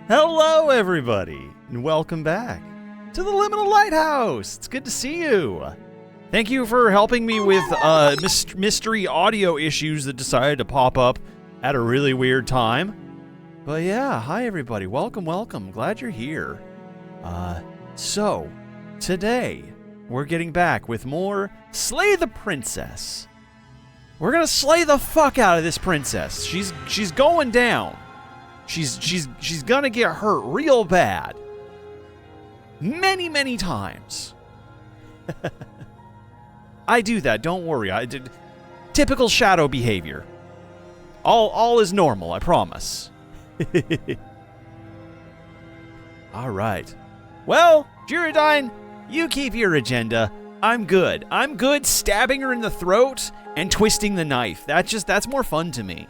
Hello, everybody, and welcome back to the Liminal Lighthouse. It's good to see you. Thank you for helping me with mystery audio issues that decided to pop up at a really weird time. But yeah, hi everybody. Welcome. Glad you're here. So, today, we're getting back with more Slay the Princess. We're gonna slay the fuck out of this princess. She's going down. She's gonna get hurt real bad. Many times. I do that, don't worry. I did typical shadow behavior. All is normal, I promise. All right. Well, Girardine, you keep your agenda. I'm good. I'm good stabbing her in the throat and twisting the knife. That's more fun to me.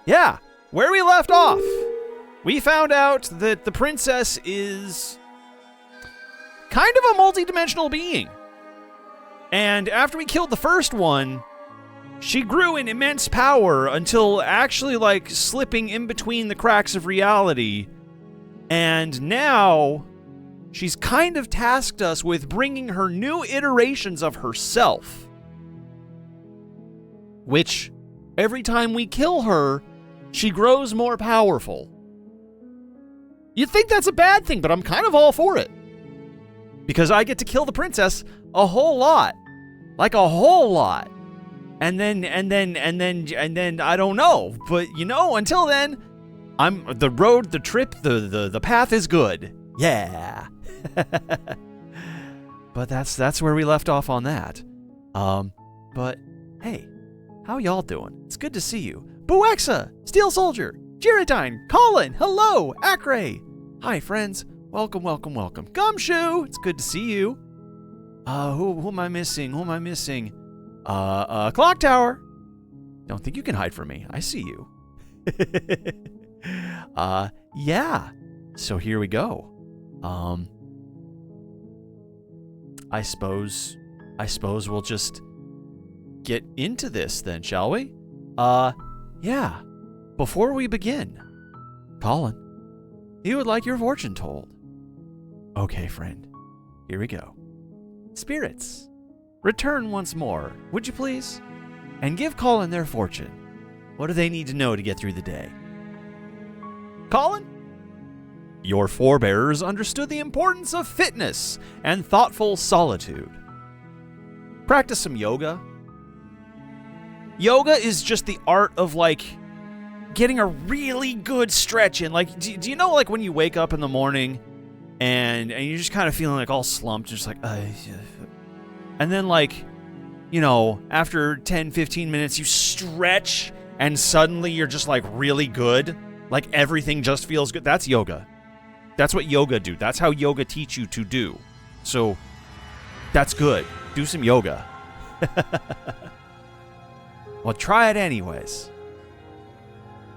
Yeah, where we left off, we found out that the princess is kind of a multidimensional being. And after we killed the first one, she grew in immense power until actually like slipping in between the cracks of reality. And now she's kind of tasked us with bringing her new iterations of herself. Which, every time we kill her, she grows more powerful. You'd think that's a bad thing, but I'm kind of all for it. Because I get to kill the princess a whole lot. Like a whole lot. And then I don't know. But until then, the path is good. Yeah. But that's where we left off on that. But hey, how y'all doing? It's good to see you. Buexa, Steel Soldier, Girardine, Colin, hello, Acre. Hi, friends. Welcome. Gumshoe, it's good to see you. Who am I missing? Clock Tower. Don't think you can hide from me. I see you. Yeah. So here we go. I suppose we'll just get into this then, shall we? Yeah. Before we begin, Colin, you would like your fortune told. Okay, friend. Here we go. Spirits, return once more, would you please? And give Colin their fortune. What do they need to know to get through the day? Colin? Your forebears understood the importance of fitness and thoughtful solitude. Practice some yoga. Yoga is just the art of, getting a really good stretch in. Do you know, when you wake up in the morning and you're just kind of feeling, all slumped, just and then, after 10, 15 minutes, you stretch and suddenly you're just, really good. Everything just feels good. That's yoga. That's what yoga do. That's how yoga teach you to do. So, that's good. Do some yoga. Well, try it anyways.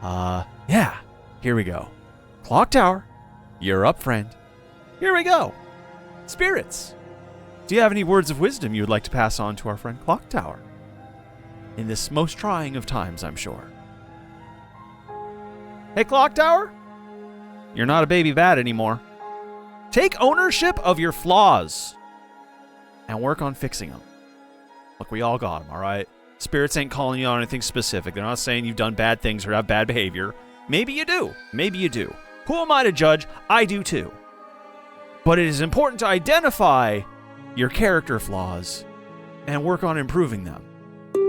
Yeah. Here we go. Clock Tower, you're up, friend. Here we go. Spirits, do you have any words of wisdom you would like to pass on to our friend Clock Tower? In this most trying of times, I'm sure. Hey, Clock Tower? You're not a baby bat anymore. Take ownership of your flaws and work on fixing them. Look, we all got them, all right? Spirits ain't calling you on anything specific. They're not saying you've done bad things or have bad behavior. Maybe you do. Who am I to judge? I do too. But it is important to identify your character flaws and work on improving them.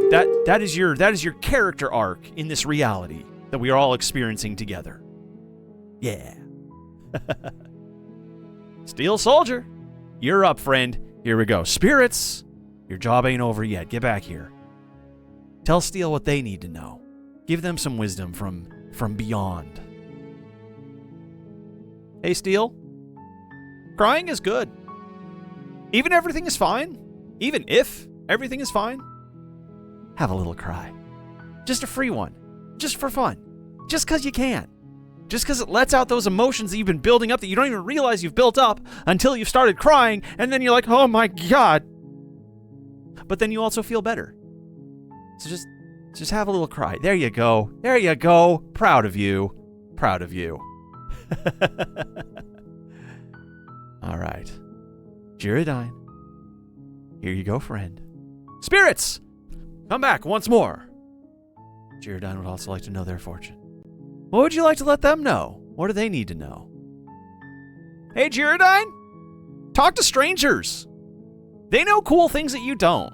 That is your character arc in this reality that we are all experiencing together. Yeah. Steel Soldier, you're up, friend. Here we go. Spirits, your job ain't over yet. Get back here. Tell Steel what they need to know. Give them some wisdom from beyond. Hey, Steel. Crying is good. Even if everything is fine, have a little cry. Just a free one. Just for fun. Just because you can. Just because it lets out those emotions that you've been building up that you don't even realize you've built up until you've started crying, and then you're like, oh my God. But then you also feel better. So just have a little cry. There you go. Proud of you. Proud of you. All right. Girardine. Here you go, friend. Spirits! Come back once more. Girardine would also like to know their fortune. What would you like to let them know? What do they need to know? Hey, Girardine? Talk to strangers. They know cool things that you don't.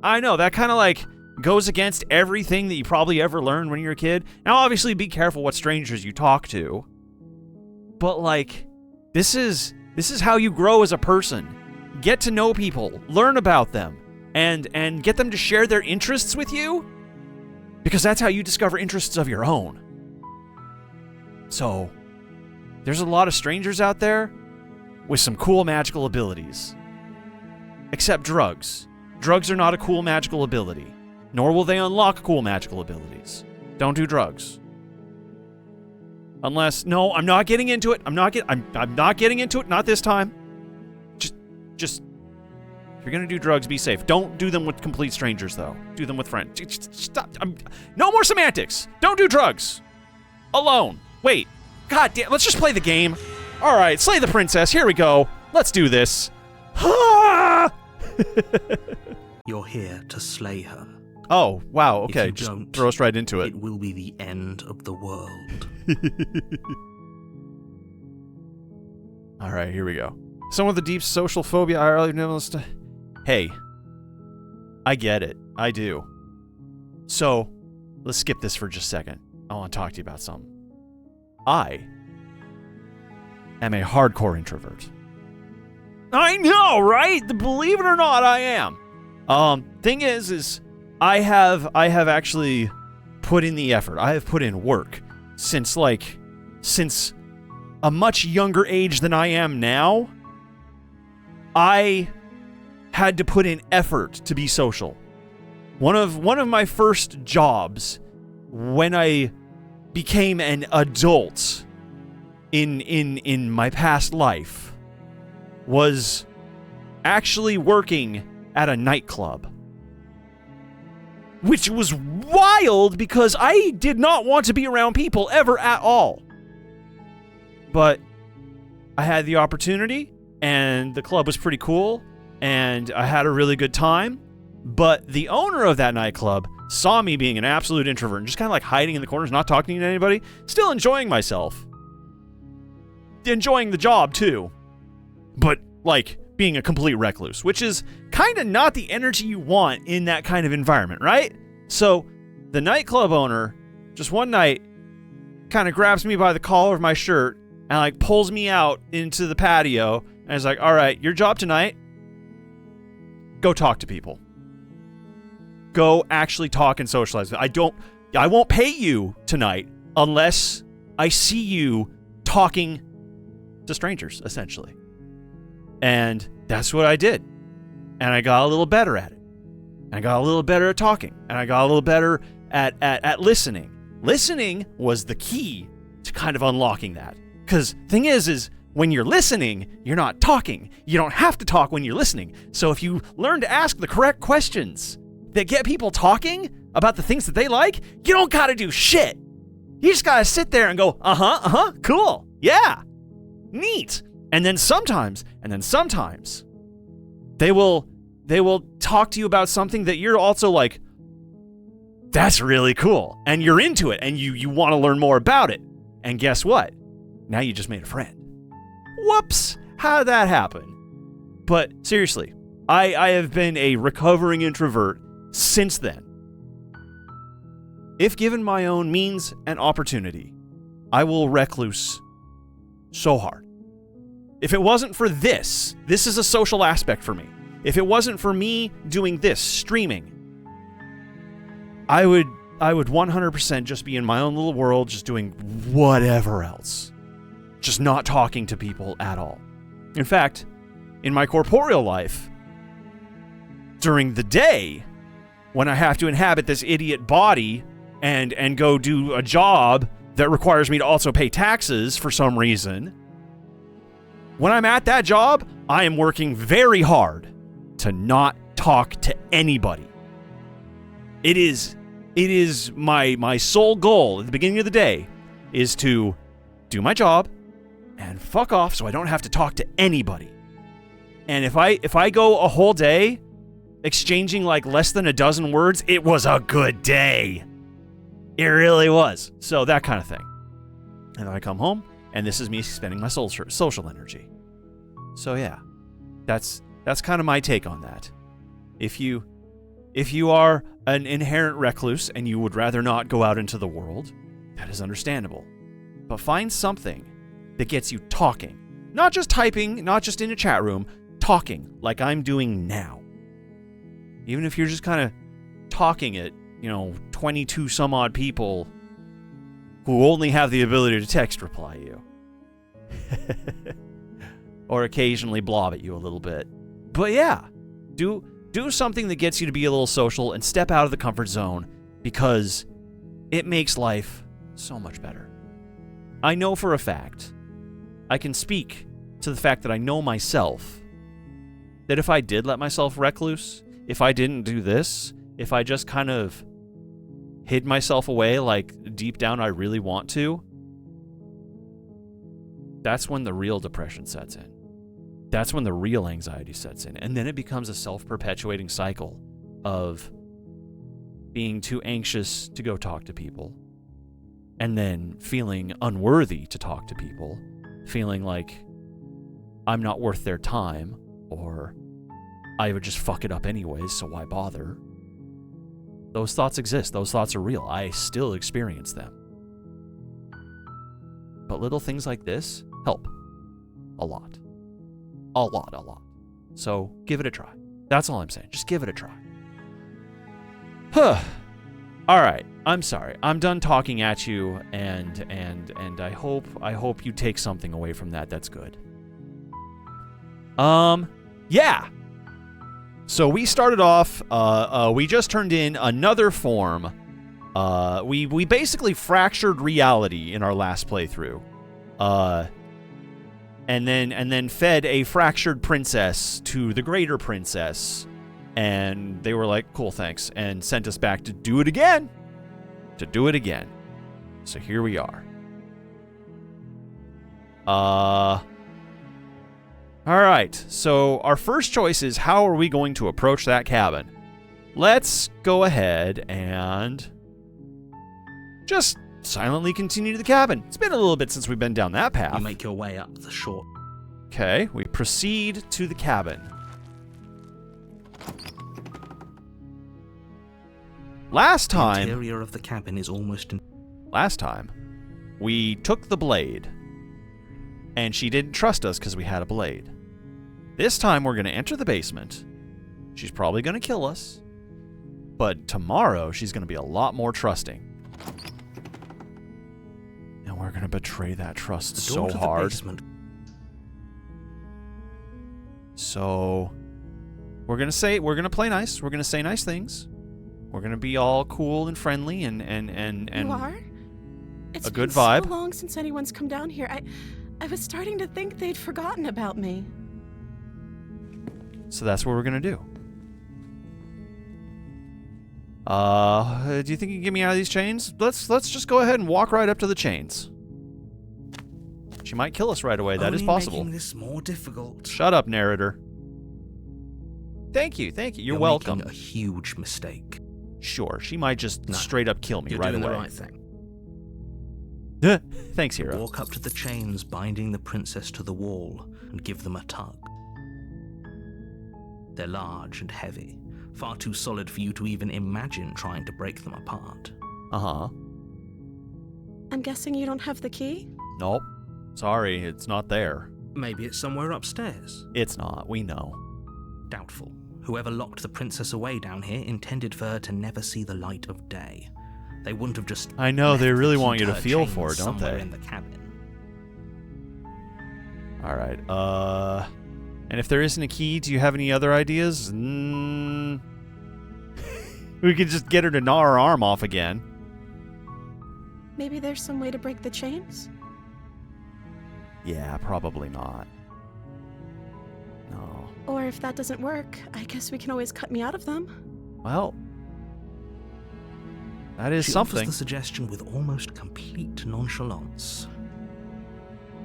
I know, that kind of like goes against everything that you probably ever learned when you were a kid. Now, obviously, be careful what strangers you talk to. But like, this is how you grow as a person. Get to know people, learn about them, and get them to share their interests with you. Because that's how you discover interests of your own. So, there's a lot of strangers out there with some cool magical abilities. Except drugs. Drugs are not a cool magical ability. Nor will they unlock cool magical abilities. Don't do drugs. Unless, no, I'm not getting into it. I'm not getting into it. Not this time. Just, if you're gonna do drugs, be safe. Don't do them with complete strangers, though. Do them with friends. Just stop. No more semantics. Don't do drugs. Alone. Wait. God damn. Let's just play the game. All right. Slay the princess. Here we go. Let's do this. You're here to slay her. Oh, wow. Okay. If you just don't, throw us right into it. It will be the end of the world. All right. Here we go. Someone with a deep social phobia. Hey. I get it. I do. So, let's skip this for just a second. I want to talk to you about something. I am a hardcore introvert. I know, right? Believe it or not, I am. Thing is I have actually put in the effort. I have put in work since a much younger age than I am now. I had to put in effort to be social. One of my first jobs when I became an adult in my past life was actually working at a nightclub. Which was wild because I did not want to be around people ever at all. But I had the opportunity and the club was pretty cool and I had a really good time. But the owner of that nightclub saw me being an absolute introvert and just kind of like hiding in the corners, not talking to anybody, still enjoying myself. Enjoying the job too. But like being a complete recluse, which is kind of not the energy you want in that kind of environment, right? So the nightclub owner just one night kind of grabs me by the collar of my shirt and like pulls me out into the patio and is like, all right, your job tonight, go talk to people. Go actually talk and socialize. I won't pay you tonight unless I see you talking to strangers, essentially. And that's what I did. And I got a little better at it. And I got a little better at talking. And I got a little better at listening. Listening was the key to kind of unlocking that. Because thing is when you're listening, you're not talking. You don't have to talk when you're listening. So if you learn to ask the correct questions that get people talking about the things that they like, you don't gotta do shit. You just gotta sit there and go, cool, yeah, neat. And then sometimes, they will talk to you about something that you're also like, that's really cool. And you're into it, and you want to learn more about it. And guess what? Now you just made a friend. Whoops, how did that happen? But seriously, I have been a recovering introvert since then. If given my own means and opportunity, I will recluse so hard. If it wasn't for this is a social aspect for me. If it wasn't for me doing this, streaming, I would 100% just be in my own little world, just doing whatever else. Just not talking to people at all. In fact, in my corporeal life, during the day, when I have to inhabit this idiot body and go do a job that requires me to also pay taxes for some reason, when I'm at that job, I am working very hard to not talk to anybody. It is my sole goal at the beginning of the day is to do my job and fuck off so I don't have to talk to anybody. And if I go a whole day exchanging like less than a dozen words, it was a good day. It really was. So that kind of thing. And then I come home, and this is me spending my social energy. So yeah, that's kind of my take on that. If you are an inherent recluse and you would rather not go out into the world, that is understandable. But find something that gets you talking. Not just typing, not just in a chat room, talking like I'm doing now. Even if you're just kind of talking at, 22 some odd people who only have the ability to text reply you. Or occasionally blob at you a little bit. But yeah, do something that gets you to be a little social and step out of the comfort zone, because it makes life so much better. I know for a fact, I can speak to the fact that I know myself, that if I did let myself recluse, if I didn't do this, if I just kind of hid myself away like deep down I really want to, that's when the real depression sets in. That's when the real anxiety sets in. And then it becomes a self-perpetuating cycle of being too anxious to go talk to people, and then feeling unworthy to talk to people, feeling like I'm not worth their time, or I would just fuck it up anyways, so why bother? Those thoughts exist. Those thoughts are real. I still experience them. But little things like this help. A lot. A lot. So give it a try. That's all I'm saying. Just give it a try. Huh. All right. I'm sorry. I'm done talking at you, and I hope you take something away from that. That's good. Yeah. So we started off, we just turned in another form. We basically fractured reality in our last playthrough. And then fed a fractured princess to the greater princess. And they were like, cool, thanks. And sent us back to do it again. So here we are. Alright, so our first choice is, how are we going to approach that cabin? Let's go ahead and just silently continue to the cabin. It's been a little bit since we've been down that path. You make your way up the shore. Okay, we proceed to the cabin. Last The time, interior of the cabin is almost we took the blade, and she didn't trust us because we had a blade. This time we're going to enter the basement. She's probably going to kill us, but tomorrow she's going to be a lot more trusting. And we're going to betray that trust so hard. So we're going to play nice. We're going to say nice things. We're going to be all cool and friendly and You are? It's a good been vibe. so long since anyone's come down here. I was starting to think they'd forgotten about me. So that's what we're going to do. Do you think you can get me out of these chains? Let's just go ahead and walk right up to the chains. She might kill us right away. That is possible. Making this more difficult. Shut up, narrator. Thank you. You're welcome. Making a huge mistake. Sure, she might just straight up kill me You're right doing away. the right thing. Thanks, hero. Walk up to the chains binding the princess to the wall and give them a tug. They're large and heavy, far too solid for you to even imagine trying to break them apart. Uh-huh. I'm guessing you don't have the key? Nope. Sorry, it's not there. Maybe it's somewhere upstairs. It's not, we know. Doubtful. Whoever locked the princess away down here intended for her to never see the light of day. They wouldn't have just... I know, they left really the want key you to her feel chain for it, don't somewhere they? in the cabin. Alright, and if there isn't a key, do you have any other ideas? We could just get her to gnaw her arm off again. Maybe there's some way to break the chains? Yeah, probably not. No. Or if that doesn't work, I guess we can always cut me out of them. Well, That is She something. offers the suggestion with almost complete nonchalance.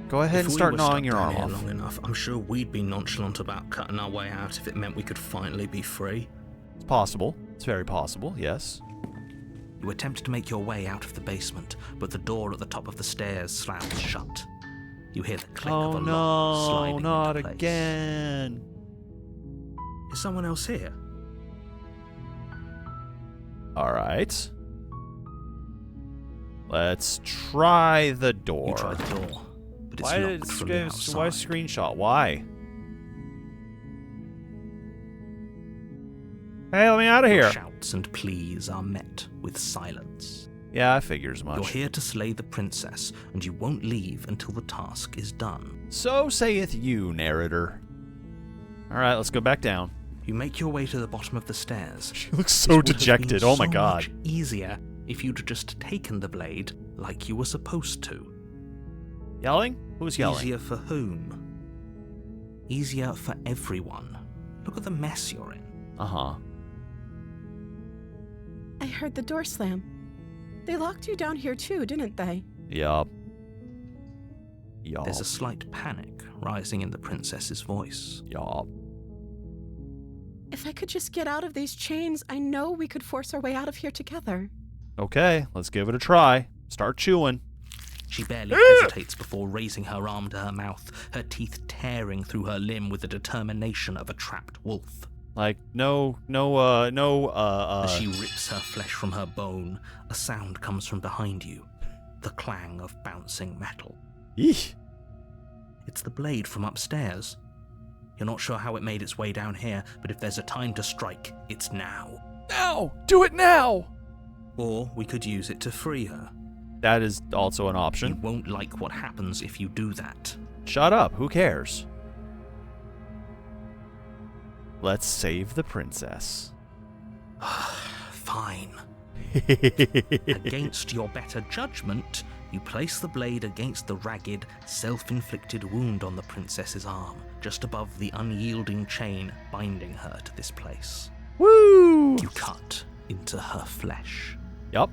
Go ahead If and we start were gnawing stuck your down arm here off. long enough, I'm sure we'd be nonchalant about cutting our way out if it meant we could finally be free. It's possible. It's very possible, yes. You attempt to make your way out of the basement, but the door at the top of the stairs slams shut. You hear the click of Oh a lock no, sliding not into place. again. Is someone else here? Alright. Let's try the door. You try the door, but it's Why did locked it from the outside. why screenshot? Why? Hey, let me out of Your here. shouts and pleas are met with silence. Yeah, I figure as You're much. here to slay the princess, and you won't leave until the task is done. So saith you, narrator. Alright, let's go back down. You make your way to the bottom of the stairs. She looks This so would have dejected. been Oh my so god. much easier if you'd just taken the blade like you were supposed to. Yelling? Who's yelling? Easier for whom? Easier for everyone. Look at the mess you're in. Uh-huh. I heard the door slam. They locked you down here too, didn't they? Yup. Yup. There's a slight panic rising in the princess's voice. Yup. If I could just get out of these chains, I know we could force our way out of here together. Okay, let's give it a try. Start chewing. She barely hesitates before raising her arm to her mouth, her teeth tearing through her limb with the determination of a trapped wolf. Like, no. As she rips her flesh from her bone, a sound comes from behind you, the clang of bouncing metal. Eesh. It's the blade from upstairs. You're not sure how it made its way down here, but if there's a time to strike, it's now. Now! Do it now! Or we could use it to free her. That is also an You option. won't like what happens if you do that. Shut up, who cares? Let's save the princess. Fine. Against your better judgment, you place the blade against the ragged, self-inflicted wound on the princess's arm, just above the unyielding chain binding her to this place. Woo! You cut into her flesh. Yup.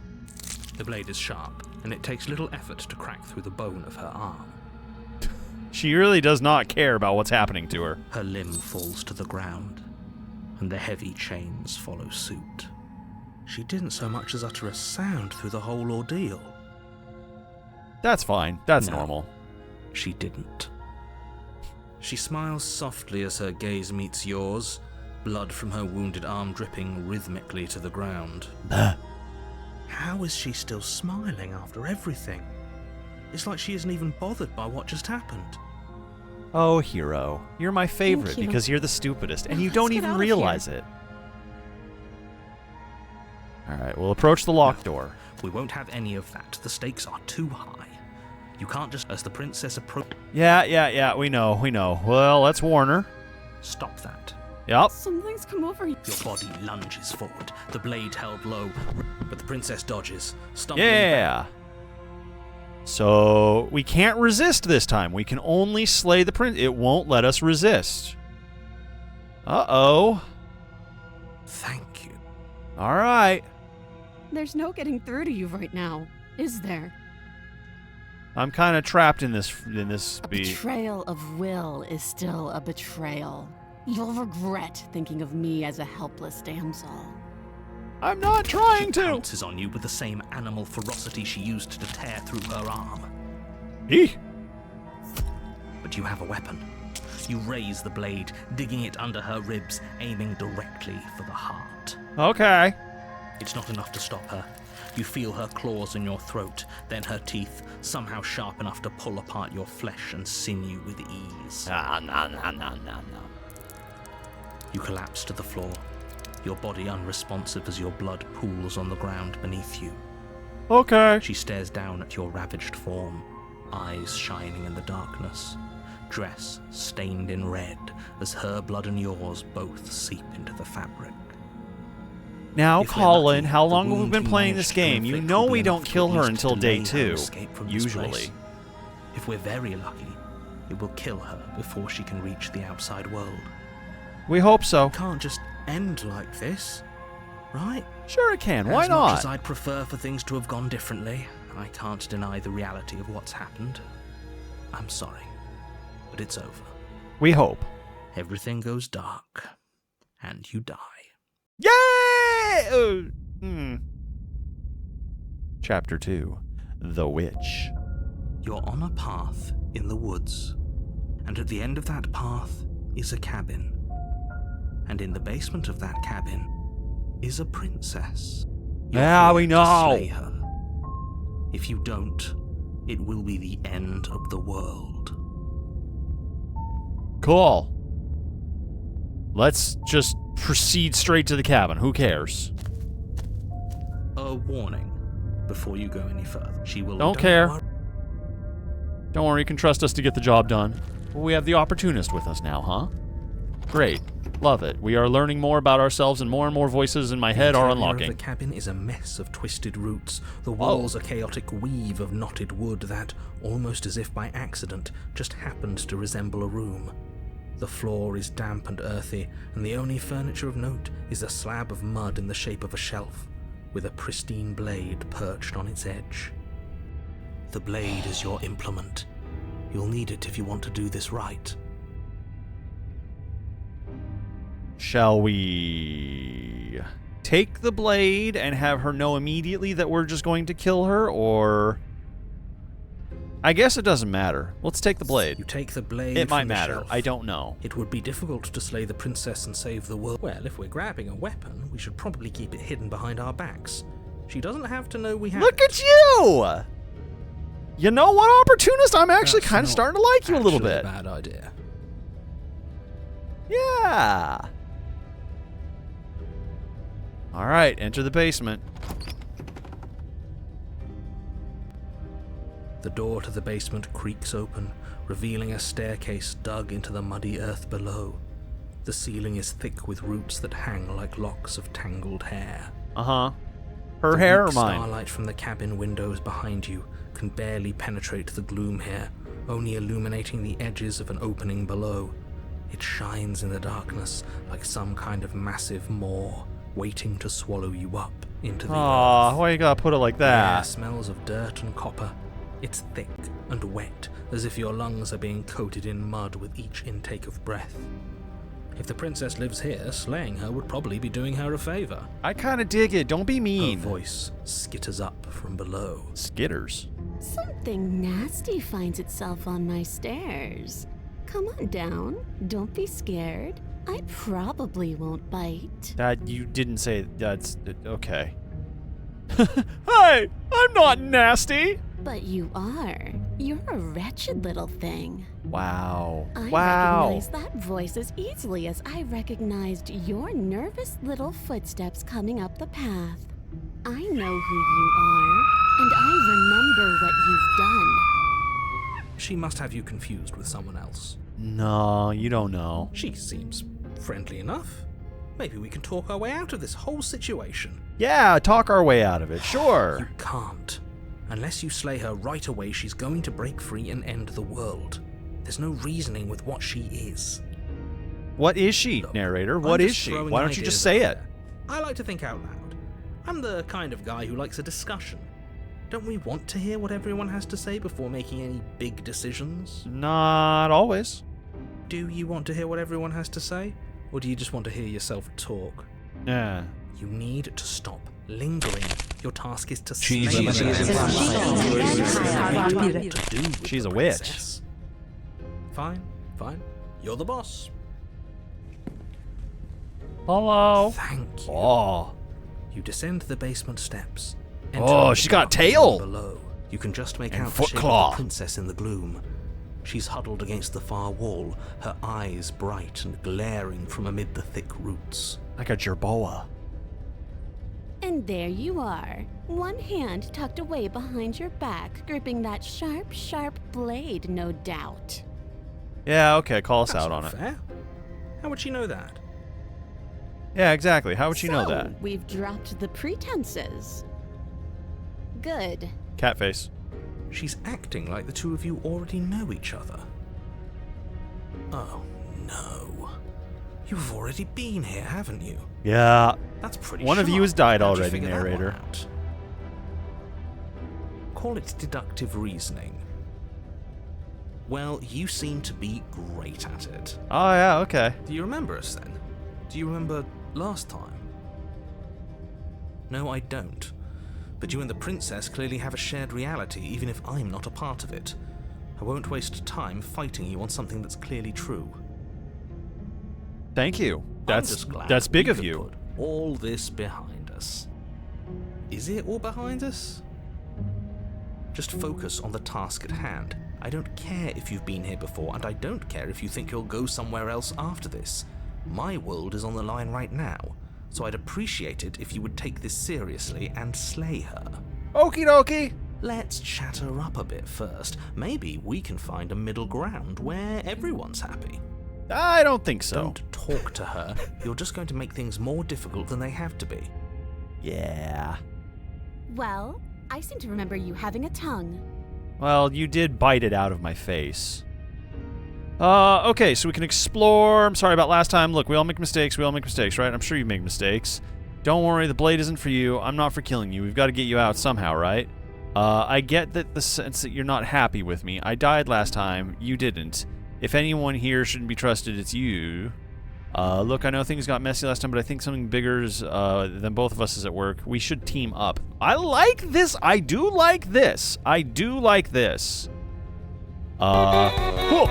The blade is sharp, and it takes little effort to crack through the bone of her arm. She really does not care about what's happening to her. Her limb falls to the ground, and the heavy chains follow suit. She didn't so much as utter a sound through the whole ordeal. That's fine. That's No. normal. She didn't. She smiles softly as her gaze meets yours, blood from her wounded arm dripping rhythmically to the ground. How is she still smiling after everything? It's like she isn't even bothered by what just happened. Oh, hero. You're my favorite you. because you're the stupidest, and you Let's don't get even out of realize it. Alright, we'll approach the locked door. We won't have any of that. The stakes are too high. You can't just, as the princess approaches, Yeah, we know. Well, let's warn her. stop that. Yup. Something's come over you. Your body lunges forward, the blade held low, but the princess dodges, stumbling Yeah. So, we can't resist this time. We can only slay the prince. It won't let us resist. Uh-oh. Thank you. Alright. There's no getting through to you right now, is there? I'm kind of trapped in this A betrayal of will is still a betrayal. You'll regret thinking of me as a helpless damsel. I'm not trying She to. pounces on you with the same animal ferocity she used to tear through her arm. Eeh. But you have a weapon. You raise the blade, digging it under her ribs, aiming directly for the heart. Okay. It's not enough to stop her. You feel her claws in your throat, then her teeth, somehow sharp enough to pull apart your flesh and sinew with ease. No. You collapse to the floor, your body unresponsive as your blood pools on the ground beneath you. Okay. She stares down at your ravaged form, eyes shining in the darkness, dress stained in red as her blood and yours both seep into the fabric. Now, If we're Colin, lucky, how the long have we wound been you playing this managed to game? You inflict know will be we don't enough to kill at her least until delay day her 2. escape from this Usually. place. If we're very lucky, it will kill her before she can reach the outside world. We hope so. It can't just end like this. right? Sure it can. Why As much not? as I'd prefer for things to have gone differently, I can't deny the reality of what's happened. I'm sorry, but it's over. We hope. Everything goes dark, and you die. Yay! Chapter 2. The Witch. You're on a path in the woods, and at the end of that path is a cabin. And in the basement of that cabin is a princess. You're Yeah, here we to know. slay her. If you don't, it will be the end of the world. Cool. Let's just proceed straight to the cabin. Who cares? A warning before you go any further. She will. Don't care. worry- Don't worry, you can trust us to get the job done. Well, we have the opportunist with us now, huh? Great. Love it. We are learning more about ourselves and more voices in my head are The unlocking. cabin is a mess of twisted roots. The walls a chaotic weave of knotted wood that, almost as if by accident, just happened to resemble a room. The floor is damp and earthy, and the only furniture of note is a slab of mud in the shape of a shelf, with a pristine blade perched on its edge. The blade is your implement. You'll need it if you want to do this right. Shall we take the blade and have her know immediately that we're just going to kill her, or... I guess it doesn't matter. Let's take the blade. You take the blade It might from the matter. shelf. I don't know. It would be difficult to slay the princess and save the world. Well, if we're grabbing a weapon, we should probably keep it hidden behind our backs. She doesn't have to know we have Look it. at you! You know what, opportunist? I'm actually That's kind of not starting to like you a little actually bit. Bad idea. Yeah. All right, enter the basement. The door to the basement creaks open, revealing a staircase dug into the muddy earth below. The ceiling is thick with roots that hang like locks of tangled hair. Uh-huh. Her The hair or weak mine? starlight from the cabin windows behind you can barely penetrate the gloom here, only illuminating the edges of an opening below. It shines in the darkness like some kind of massive maw waiting to swallow you up into the Aw, earth. why you gotta put it like The air that? smells of dirt and copper. It's thick and wet, as if your lungs are being coated in mud with each intake of breath. If the princess lives here, slaying her would probably be doing her a favor. I kind of dig it. Don't be Her mean. voice skitters up from below. Skitters. Something nasty finds itself on my stairs. Come on down. Don't be scared. I probably won't bite. That you didn't say. That's okay. Hey, I'm not nasty. But you are. You're a wretched little thing. Wow. I Wow. recognize that voice as easily as I recognized your nervous little footsteps coming up the path. I know who you are, and I remember what you've done. She must have you confused with someone else. No, you don't know. She seems friendly enough. Maybe we can talk our way out of this whole situation. Yeah, talk our way out of it. You Sure. can't. Unless you slay her right away, she's going to break free and end the world. There's no reasoning with what she is. What is she, Look, narrator? I'm What is just she? throwing Why don't you just ideas say out it? there. I like to think out loud. I'm the kind of guy who likes a discussion. Don't we want to hear what everyone has to say before making any big decisions? Not always. Do you want to hear what everyone has to say? Or do you just want to hear yourself talk? Yeah. You need to stop lingering. Your task is to slay She's a the witch. princess. She's a witch. Fine, fine. You're the boss. Hello. Thank you. Oh. You descend the basement steps. Oh, the she's got a dark tail. room below. You can just make And out foot the shape claw. of the princess in the gloom. She's huddled against the far wall, her eyes bright and glaring from amid the thick roots. Like a jerboa. And there you are, one hand tucked away behind your back, gripping that sharp, sharp blade, no doubt. Yeah, okay, call us That's out not on it. fair. How would she know that? Yeah, exactly. How would you know So, that? we've dropped the pretenses. Good. Catface. She's acting like the two of you already know each other. Oh, no. You've already been here, haven't you? Yeah. That's pretty One of you sharp. has died How'd you already, figure that one narrator. out? Call it deductive reasoning. Well, you seem to be great at it. Oh, yeah, okay. Do you remember us then? Do you remember last time? No, I don't. But you and the princess clearly have a shared reality, even if I'm not a part of it. I won't waste time fighting you on something that's clearly true. Thank you. I'm just glad That's big we of could you. put all this behind us. Is it all behind us? Just focus on the task at hand. I don't care if you've been here before, and I don't care if you think you'll go somewhere else after this. My world is on the line right now, so I'd appreciate it if you would take this seriously and slay her. Okie dokie. Let's chat her up a bit first. Maybe we can find a middle ground where everyone's happy. I don't think so. Don't talk to her. You're just going to make things more difficult than they have to be. Yeah. Well, I seem to remember you having a tongue. Well, you did bite it out of my face. Okay, so we can explore. I'm sorry about last time. Look, we all make mistakes. Right? I'm sure you make mistakes. Don't worry, the blade isn't for you. I'm not for killing you. We've got to get you out somehow, right? I get that the sense that you're not happy with me. I died last time. You didn't. If anyone here shouldn't be trusted, it's you. Look, I know things got messy last time, but I think something bigger than both of us is at work. We should team up. I like this. I do like this. Cool.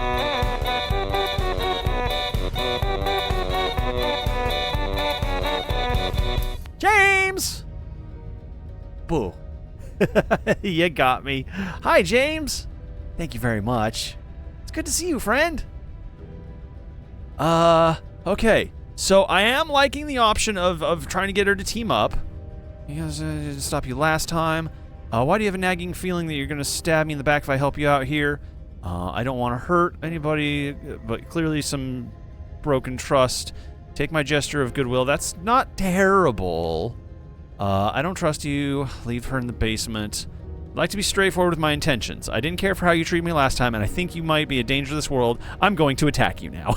James! Boo. You got me. Hi, James. Thank you very much. It's good to see you, friend. Okay. So I am liking the option of trying to get her to team up. Because I didn't stop you last time. Why do you have a nagging feeling that you're going to stab me in the back if I help you out here? I don't want to hurt anybody, but clearly some broken trust. Take my gesture of goodwill. That's not terrible. I don't trust you. Leave her in the basement. I'd like to be straightforward with my intentions. I didn't care for how you treated me last time, and I think you might be a danger to this world. I'm going to attack you now.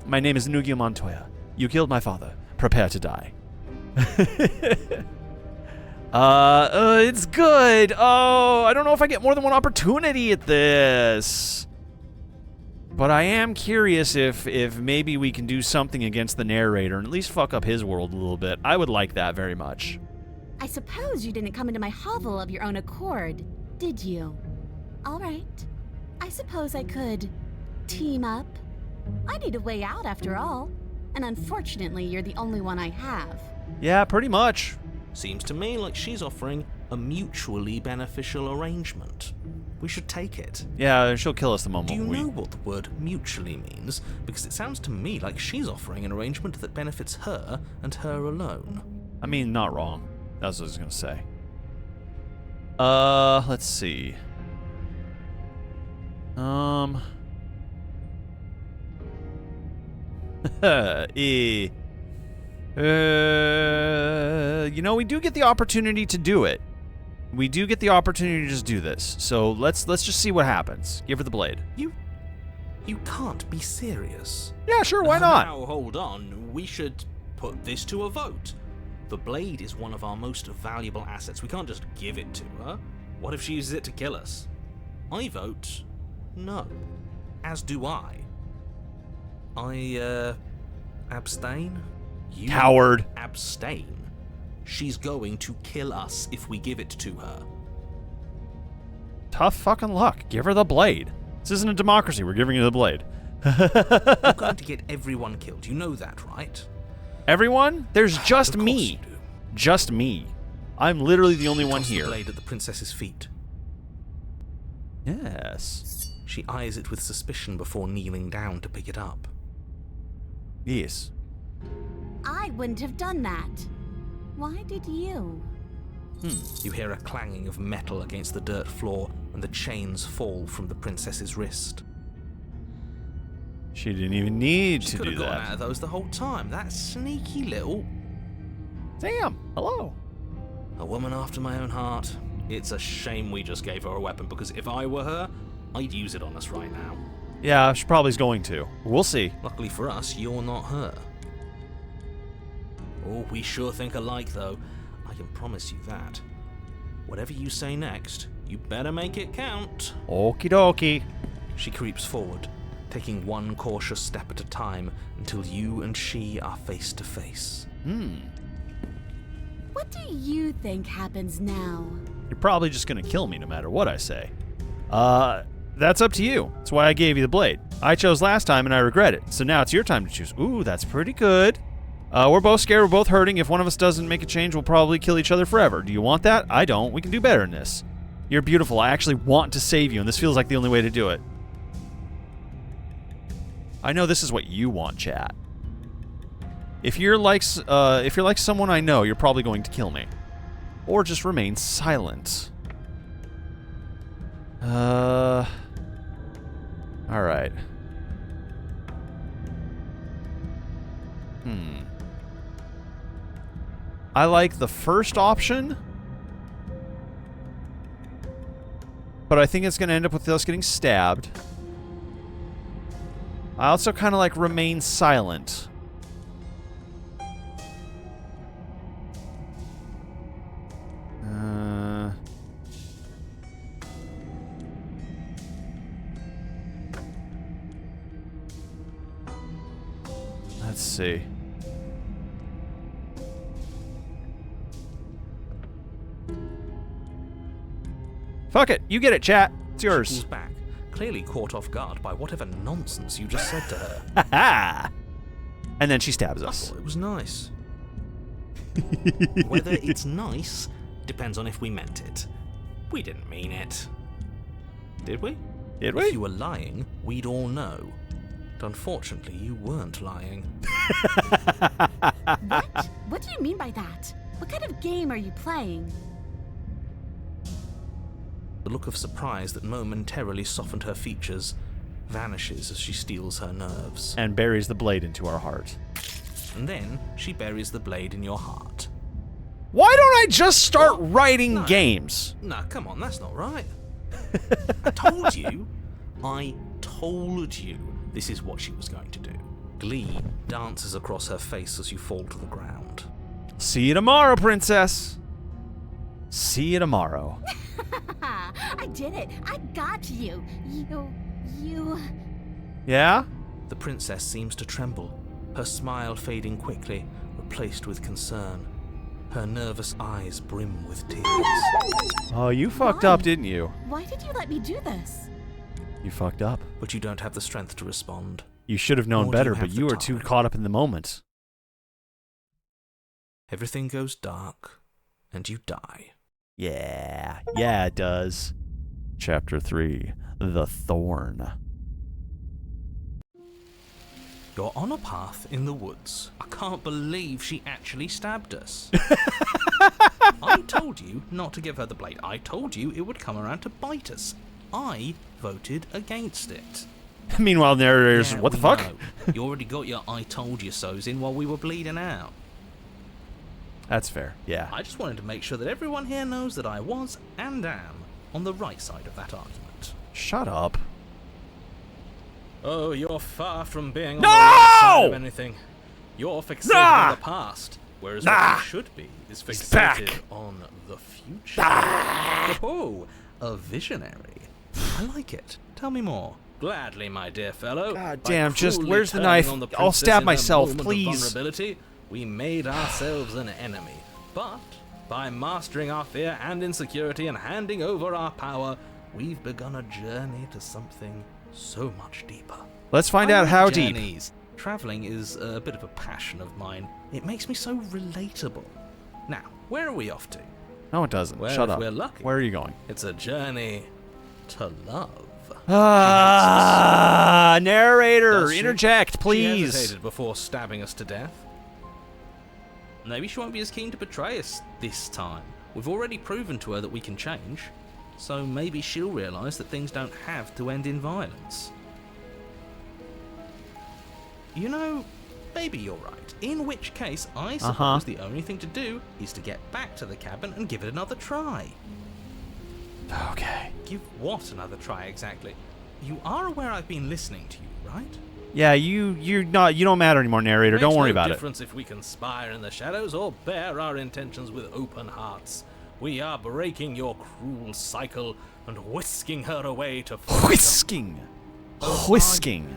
My name is Nugio Montoya. You killed my father. Prepare to die. It's good. Oh, I don't know if I get more than one opportunity at this. But I am curious if maybe we can do something against the narrator and at least fuck up his world a little bit. I would like that very much. I suppose you didn't come into my hovel of your own accord, did you? All right. I suppose I could team up. I need a way out after all. And unfortunately, you're the only one I have. Yeah, pretty much. Seems to me like she's offering a mutually beneficial arrangement. We should take it. Yeah, she'll kill us the moment Do you we... know what the word mutually means? Because it sounds to me like she's offering an arrangement that benefits her and her alone. I mean, not wrong. That's what I was going to say. Let's see. You know, we do get the opportunity to do it. We do get the opportunity to just do this. So let's just see what happens. Give her the blade. You can't be serious. Yeah, sure, why not? Now, hold on. We should put this to a vote. The blade is one of our most valuable assets. We can't just give it to her. What if she uses it to kill us? I vote no. As do I. Abstain? You Coward. abstain. She's going to kill us if we give it to her. Tough fucking luck. Give her the blade. This isn't a democracy. We're giving you the blade. You're going to get everyone killed. You know that, right? Everyone? There's just Of course me. you do. Just me. I'm literally the only one Toss the here. blade at the princess's feet. Yes. She eyes it with suspicion before kneeling down to pick it up. Yes. I wouldn't have done that. Why did you? You hear a clanging of metal against the dirt floor, and the chains fall from the princess's wrist. She didn't even need She to could do have gotten that. out of those the whole time. That sneaky little... Sam, hello. A woman after my own heart. It's a shame we just gave her a weapon, because if I were her, I'd use it on us right now. Yeah, she probably is going to. We'll see. Luckily for us, you're not her. Oh, we sure think alike, though. I can promise you that. Whatever you say next, you better make it count. Okie dokie. She creeps forward, taking one cautious step at a time until you and she are face to face. What do you think happens now? You're probably just gonna kill me no matter what I say. That's up to you. That's why I gave you the blade. I chose last time and I regret it. So now it's your time to choose. Ooh, that's pretty good. We're both scared, we're both hurting. If one of us doesn't make a change, we'll probably kill each other forever. Do you want that? I don't. We can do better than this. You're beautiful. I actually want to save you, and this feels like the only way to do it. I know this is what you want, chat. If you're like someone I know, you're probably going to kill me. Or just remain silent. Alright. I like the first option, but I think it's going to end up with us getting stabbed. I also kind of like remain silent. Let's see. Fuck it. You get it, chat. It's yours. She pulls back, clearly caught off guard by whatever nonsense you just said to her. Ha ha! And then she stabs I us. thought it was nice. Whether it's nice depends on if we meant it. We didn't mean it. Did we? Did If we? you were lying, we'd all know. But unfortunately, you weren't lying. What? What do you mean by that? What kind of game are you playing? The look of surprise that momentarily softened her features vanishes as she steals her nerves. And buries the blade into our heart. And then she buries the blade in your heart. Why don't I just start writing games? Nah, come on, that's not right. I told you this is what she was going to do. Glee dances across her face as you fall to the ground. See you tomorrow, princess. See you tomorrow. I did it. I got you. You... Yeah? The princess seems to tremble, her smile fading quickly, replaced with concern. Her nervous eyes brim with tears. Oh, you fucked Why? up, didn't you? Why did you let me do this? You fucked up. But you don't have the strength to respond. You should have known Nor do better, you but have you the were too time. caught up in the moment. Everything goes dark, and you die. Yeah. Yeah, it does. Chapter 3. The Thorn. You're on a path in the woods. I can't believe she actually stabbed us. I told you not to give her the blade. I told you it would come around to bite us. I voted against it. Meanwhile, narrators, Yeah, what the we fuck? know. You already got your I told you so's in while we were bleeding out. That's fair. Yeah. I just wanted to make sure that everyone here knows that I was and am on the right side of that argument. Shut up. Oh, you're far from being on No! the right side of anything. You're fixated Nah! on the past, whereas Nah! what you should be is He's back. fixated on the future. Oh, a visionary. I like it. Tell me more. Gladly, my dear fellow. God By damn, just cruelly where's the turning knife? on the I'll princess stab in a myself, moment of please. vulnerability, we made ourselves an enemy. But by mastering our fear and insecurity and handing over our power, we've begun a journey to something so much deeper. Let's find I out like how deep. journeys. Traveling is a bit of a passion of mine. It makes me so relatable. Now, where are we off to? No, it doesn't. Well, Shut if up. we're lucky. Where are you going? It's a journey to love. Narrator, Does she? interject, She please. hesitated before stabbing us to death. Maybe she won't be as keen to betray us this time. We've already proven to her that we can change, so maybe she'll realise that things don't have to end in violence. You know, maybe you're right. In which case, I suppose the only thing to do is to get back to the cabin and give it another try. Okay. Give what another try exactly? You are aware I've been listening to you, right? Yeah, you don't matter anymore, narrator. Don't worry about Makes no it. difference if we conspire in the shadows or bear our intentions with open hearts. We are breaking your cruel cycle and whisking her away to freedom. Whisking. Oh, Whisking.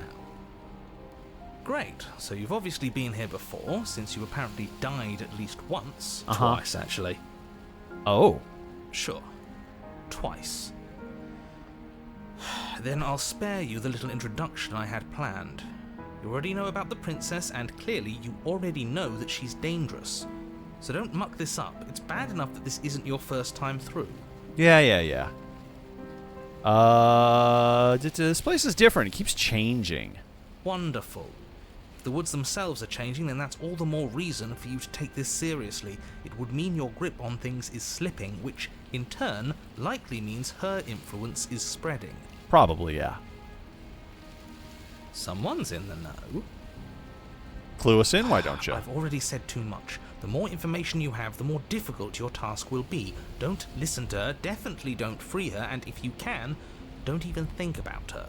Great. So you've obviously been here before, since you apparently died at least once. Uh-huh. Twice, actually. Oh. Sure. Twice. Then I'll spare you the little introduction I had planned. You already know about the princess, and clearly you already know that she's dangerous. So don't muck this up. It's bad enough that this isn't your first time through. Yeah. This place is different. It keeps changing. Wonderful. If the woods themselves are changing, then that's all the more reason for you to take this seriously. It would mean your grip on things is slipping, which, in turn, likely means her influence is spreading. Probably, yeah. Someone's in the know. Clue us in, why don't you? I've already said too much. The more information you have, the more difficult your task will be. Don't listen to her, definitely don't free her, and if you can, don't even think about her.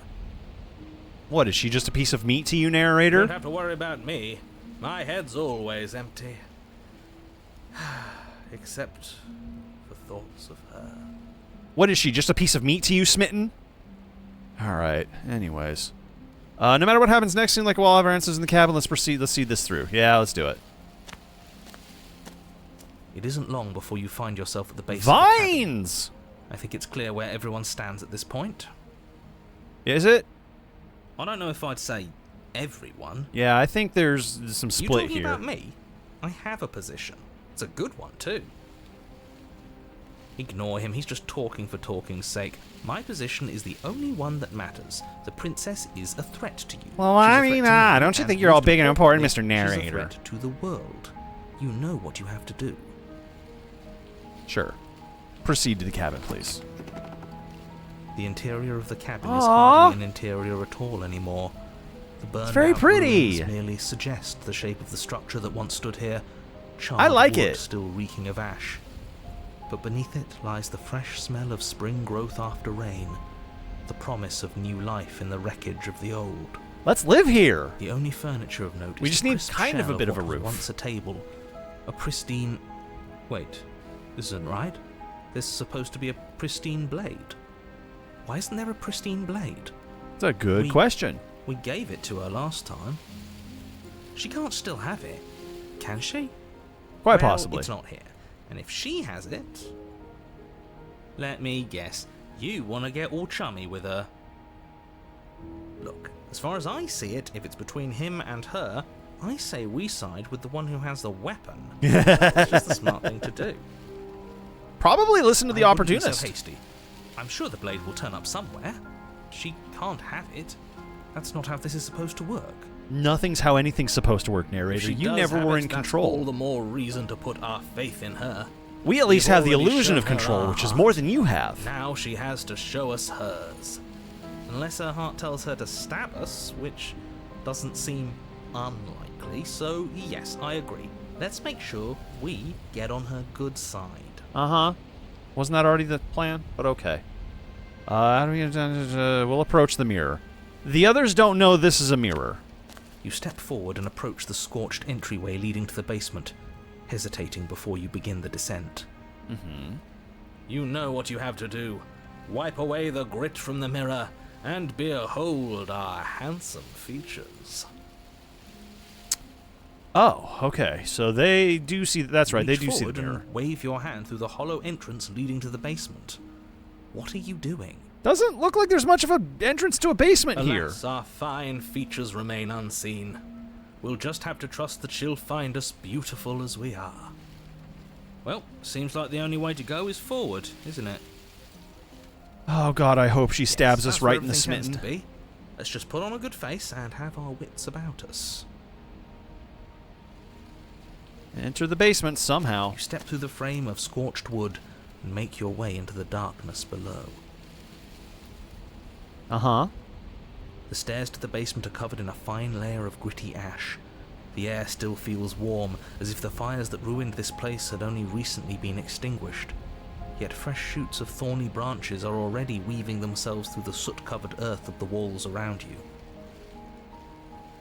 What, is she just a piece of meat to you, You narrator? don't have to worry about me. My head's always empty. Except for thoughts of her. What is she, just a piece of meat to you, Smitten? Alright, anyways. No matter what happens next, seems like we'll all have our answers in the cabin. Let's proceed. Let's see this through. Yeah, let's do it. It isn't long before you find yourself at the base of the cabin. Vines! I think it's clear where everyone stands at this point. Is it? I don't know if I'd say everyone. Yeah, I think there's some You split talking here. about me? I have a position. It's a good one, too. Ignore him, he's just talking for talking's sake. My position is the only one that matters. The princess is a threat to you. Well, She's a I threat mean, to me, don't you and think you're all most big and important, importantly, Mr. she's a Narrator? threat to the world. You know what you have to do. Sure. Proceed to the cabin, please. The interior of the cabin is Aww. hardly an interior at all anymore. The burned very out pretty. ruins merely suggest the shape of the structure that once stood here. I like Charred wood it. still reeking of ash. But beneath it lies the fresh smell of spring growth after rain, the promise of new life in the wreckage of the old. Let's live here! The only furniture of note We is just the need crisp kind of shell a bit of what a was roof. Once a table, a pristine. Wait, this isn't right. This is supposed to be a pristine blade. Why isn't there a pristine blade? It's a good We- question. We gave it to her last time. She can't still have it, can she? Quite Well, possibly. It's not here. And if she has it, let me guess, you want to get all chummy with her. Look, as far as I see it, if it's between him and her, I say we side with the one who has the weapon. It's just the smart thing to do. Probably listen to the I wouldn't be opportunist. So hasty. I'm sure the blade will turn up somewhere. She can't have it. That's not how this is supposed to work. Nothing's how anything's supposed to work, If narrator. she You does never have were it, in that's control. all the more reason to put our faith in her. We at least We've have the already illusion shown of her control, our which is heart. more than you have. Now she has to show us hers. Unless her heart tells her to stab us, which doesn't seem unlikely, so yes, I agree. Let's make sure we get on her good side. Uh-huh. Wasn't that already the plan? But okay. How do we... we'll approach the mirror. The others don't know this is a mirror. You step forward and approach the scorched entryway leading to the basement, hesitating before you begin the descent. Mm-hmm. You know what you have to do. Wipe away the grit from the mirror, and behold our handsome features. Oh, okay. So they do see... That's right, they Reach do see the forward mirror. and wave your hand through the hollow entrance leading to the basement. What are you doing? Doesn't look like there's much of an entrance to a basement here. Alas, our fine features remain unseen. We'll just have to trust that she'll find us beautiful as we are. Well, seems like the only way to go is forward, isn't it? Oh god, I hope she stabs Yes, us that's where right in the everything tends smitten. to be. Let's just put on a good face and have our wits about us. Enter the basement somehow. You step through the frame of scorched wood and make your way into the darkness below. Uh-huh. The stairs to the basement are covered in a fine layer of gritty ash. The air still feels warm, as if the fires that ruined this place had only recently been extinguished. yet fresh shoots of thorny branches are already weaving themselves through the soot-covered earth of the walls around you.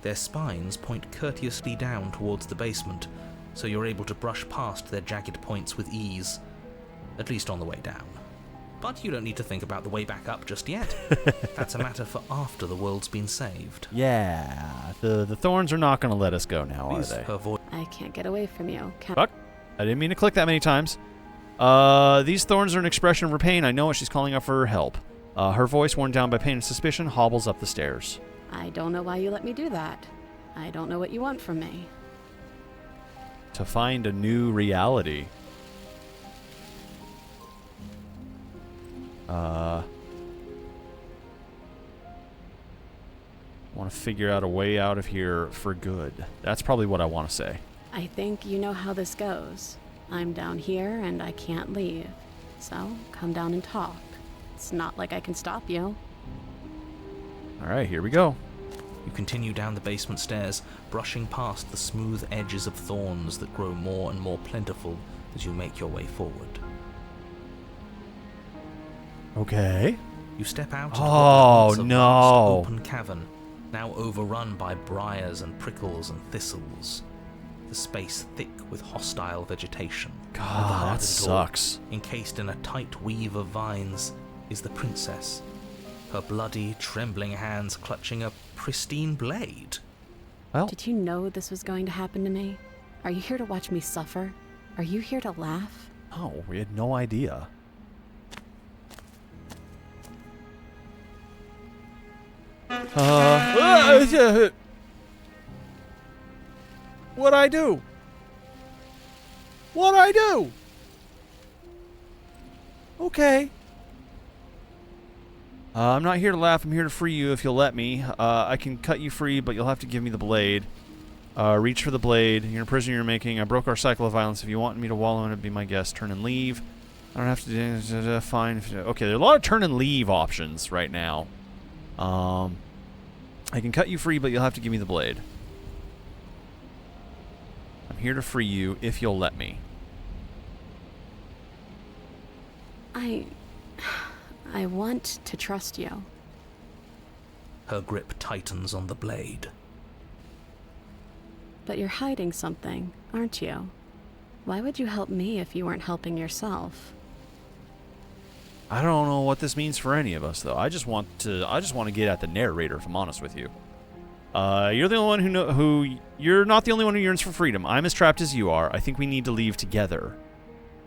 Their spines point courteously down towards the basement, so you're able to brush past their jagged points with ease, at least on the way down. But you don't need to think about the way back up just yet. That's a matter for after the world's been saved. Yeah, the thorns are not going to let us go now, are they? Her voice I can't get away from you. Fuck. I didn't mean to click that many times. These thorns are an expression of her pain. I know it. She's calling out for her help. Her voice, worn down by pain and suspicion, hobbles up the stairs. I don't know why you let me do that. I don't know what you want from me. To find a new reality. Want to figure out a way out of here for good. That's probably what I want to say. I think you know how this goes. I'm down here and I can't leave. So, come down and talk. It's not like I can stop you. All right, here we go. You continue down the basement stairs, brushing past the smooth edges of thorns that grow more and more plentiful as you make your way forward. Okay. You step out into Oh, what was once a no. vast open cavern, now overrun by briars and prickles and thistles. The space thick with hostile vegetation. At the heart God, that of it all, sucks. encased in a tight weave of vines, is the princess, her bloody, trembling hands clutching a pristine blade. Well, Did you know this was going to happen to me? Are you here to watch me suffer? Are you here to laugh? no, we had no idea. What'd I do? What'd I do? Okay. I'm not here to laugh. I'm here to free you if you'll let me. I can cut you free, but you'll have to give me the blade. Reach for the blade. You're a prisoner you're making. I broke our cycle of violence. If you want me to wallow in it, be my guest. Turn and leave. I don't have to do... Fine. Okay, there are a lot of turn and leave options right now. I can cut you free, but you'll have to give me the blade. I'm here to free you if you'll let me. I want to trust you. Her grip tightens on the blade. But you're hiding something, aren't you? Why would you help me if you weren't helping yourself? I don't know what this means for any of us, though. I just want to get at the narrator, if I'm honest with you. You're the only one you're not the only one who yearns for freedom. I'm as trapped as you are. I think we need to leave together.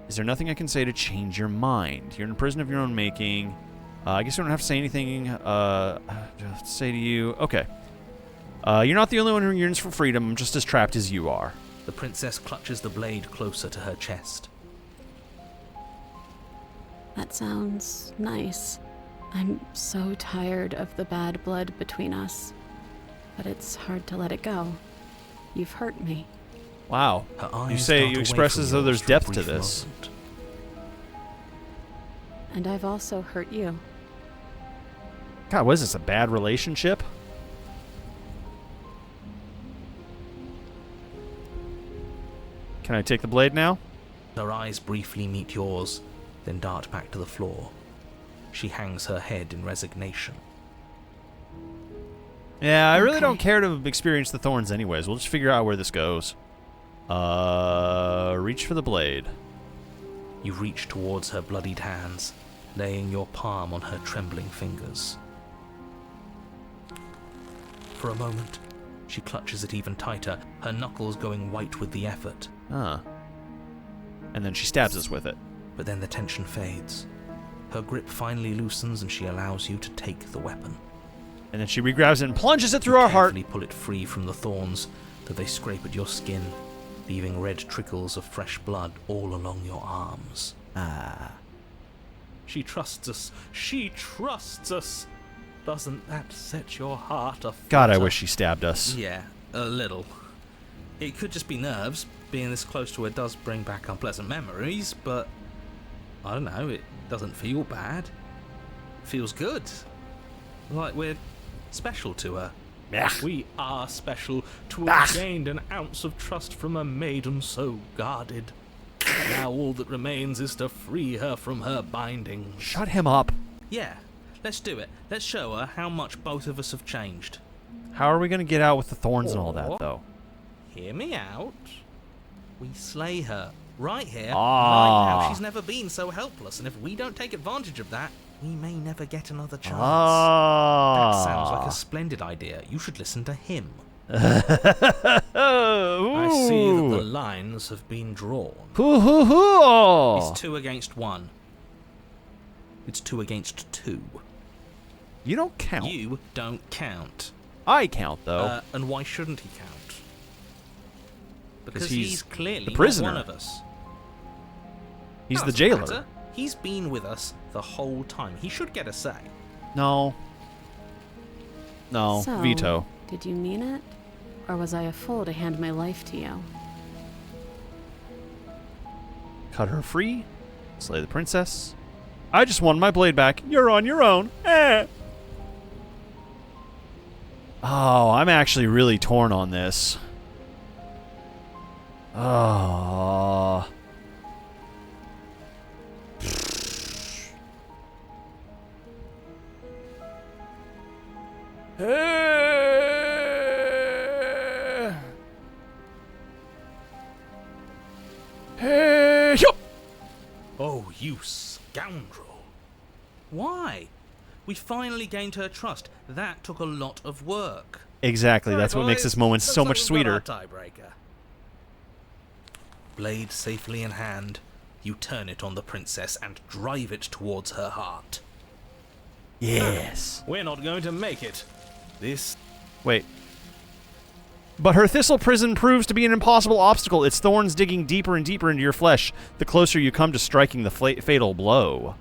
Is there nothing I can say to change your mind? You're in a prison of your own making. I guess I don't have to say anything. To say to you, okay. You're not the only one who yearns for freedom. I'm just as trapped as you are. The princess clutches the blade closer to her chest. That sounds nice. I'm so tired of the bad blood between us. But it's hard to let it go. You've hurt me. Wow. Her eyes You say dart you away express from as though yours there's for a depth to brief this. moment. And I've also hurt you. God, what is this, a bad relationship? Can I take the blade now? Her eyes briefly meet yours, then dart back to the floor. She hangs her head in resignation. Yeah, I really Okay. don't care to experience the thorns anyways. We'll just figure out where this goes. Reach for the blade. You reach towards her bloodied hands, laying your palm on her trembling fingers. For a moment, she clutches it even tighter, her knuckles going white with the effort. Ah. And then she stabs us with it. But then the tension fades. Her grip finally loosens and she allows you to take the weapon. And then she regrabs it and plunges it through You our heart. carefully pull it free from the thorns, though they scrape at your skin, leaving red trickles of fresh blood all along your arms. Ah. She trusts us. She trusts us. Doesn't that set your heart aflutter? God, I wish she stabbed us. Yeah, a little. It could just be nerves. Being this close to her does bring back unpleasant memories, but I don't know, it doesn't feel bad. It feels good. Like we're special to her. Ugh. We are special to Ah. have gained an ounce of trust from a maiden so guarded. Now all that remains is to free her from her bindings. Shut him up. Yeah, let's do it. Let's show her how much both of us have changed. How are we going to get out with the thorns and all that, though? Hear me out. We slay her. Right here, Ah. right now. She's never been so helpless, and if we don't take advantage of that, we may never get another chance. Ah. That sounds like a splendid idea. You should listen to him. I I see that the lines have been drawn. It's 2 against 1. It's 2 against 2. You don't count. You don't count. I count, though. And why shouldn't he count? Because he's he's clearly the prisoner. not one of us. He's the Doesn't jailer. matter. He's been with us the whole time. He should get a say. No. No. So, Veto. Did you mean it? Or was I a fool to hand my life to you? Cut her free. Slay the princess. I just wanted my blade back. You're on your own. Eh. Oh, I'm actually really torn on this. Oh. Oh, you scoundrel. Why? We finally gained her trust. That took a lot of work. Exactly. That's Right, what makes boys, this moment looks so like much we've got sweeter. our tiebreaker. Blade safely in hand, you turn it on the princess and drive it towards her heart. Yes. We're not going to make it. This... Wait. But her thistle prison proves to be an impossible obstacle, its thorns digging deeper and deeper into your flesh, the closer you come to striking the fatal blow.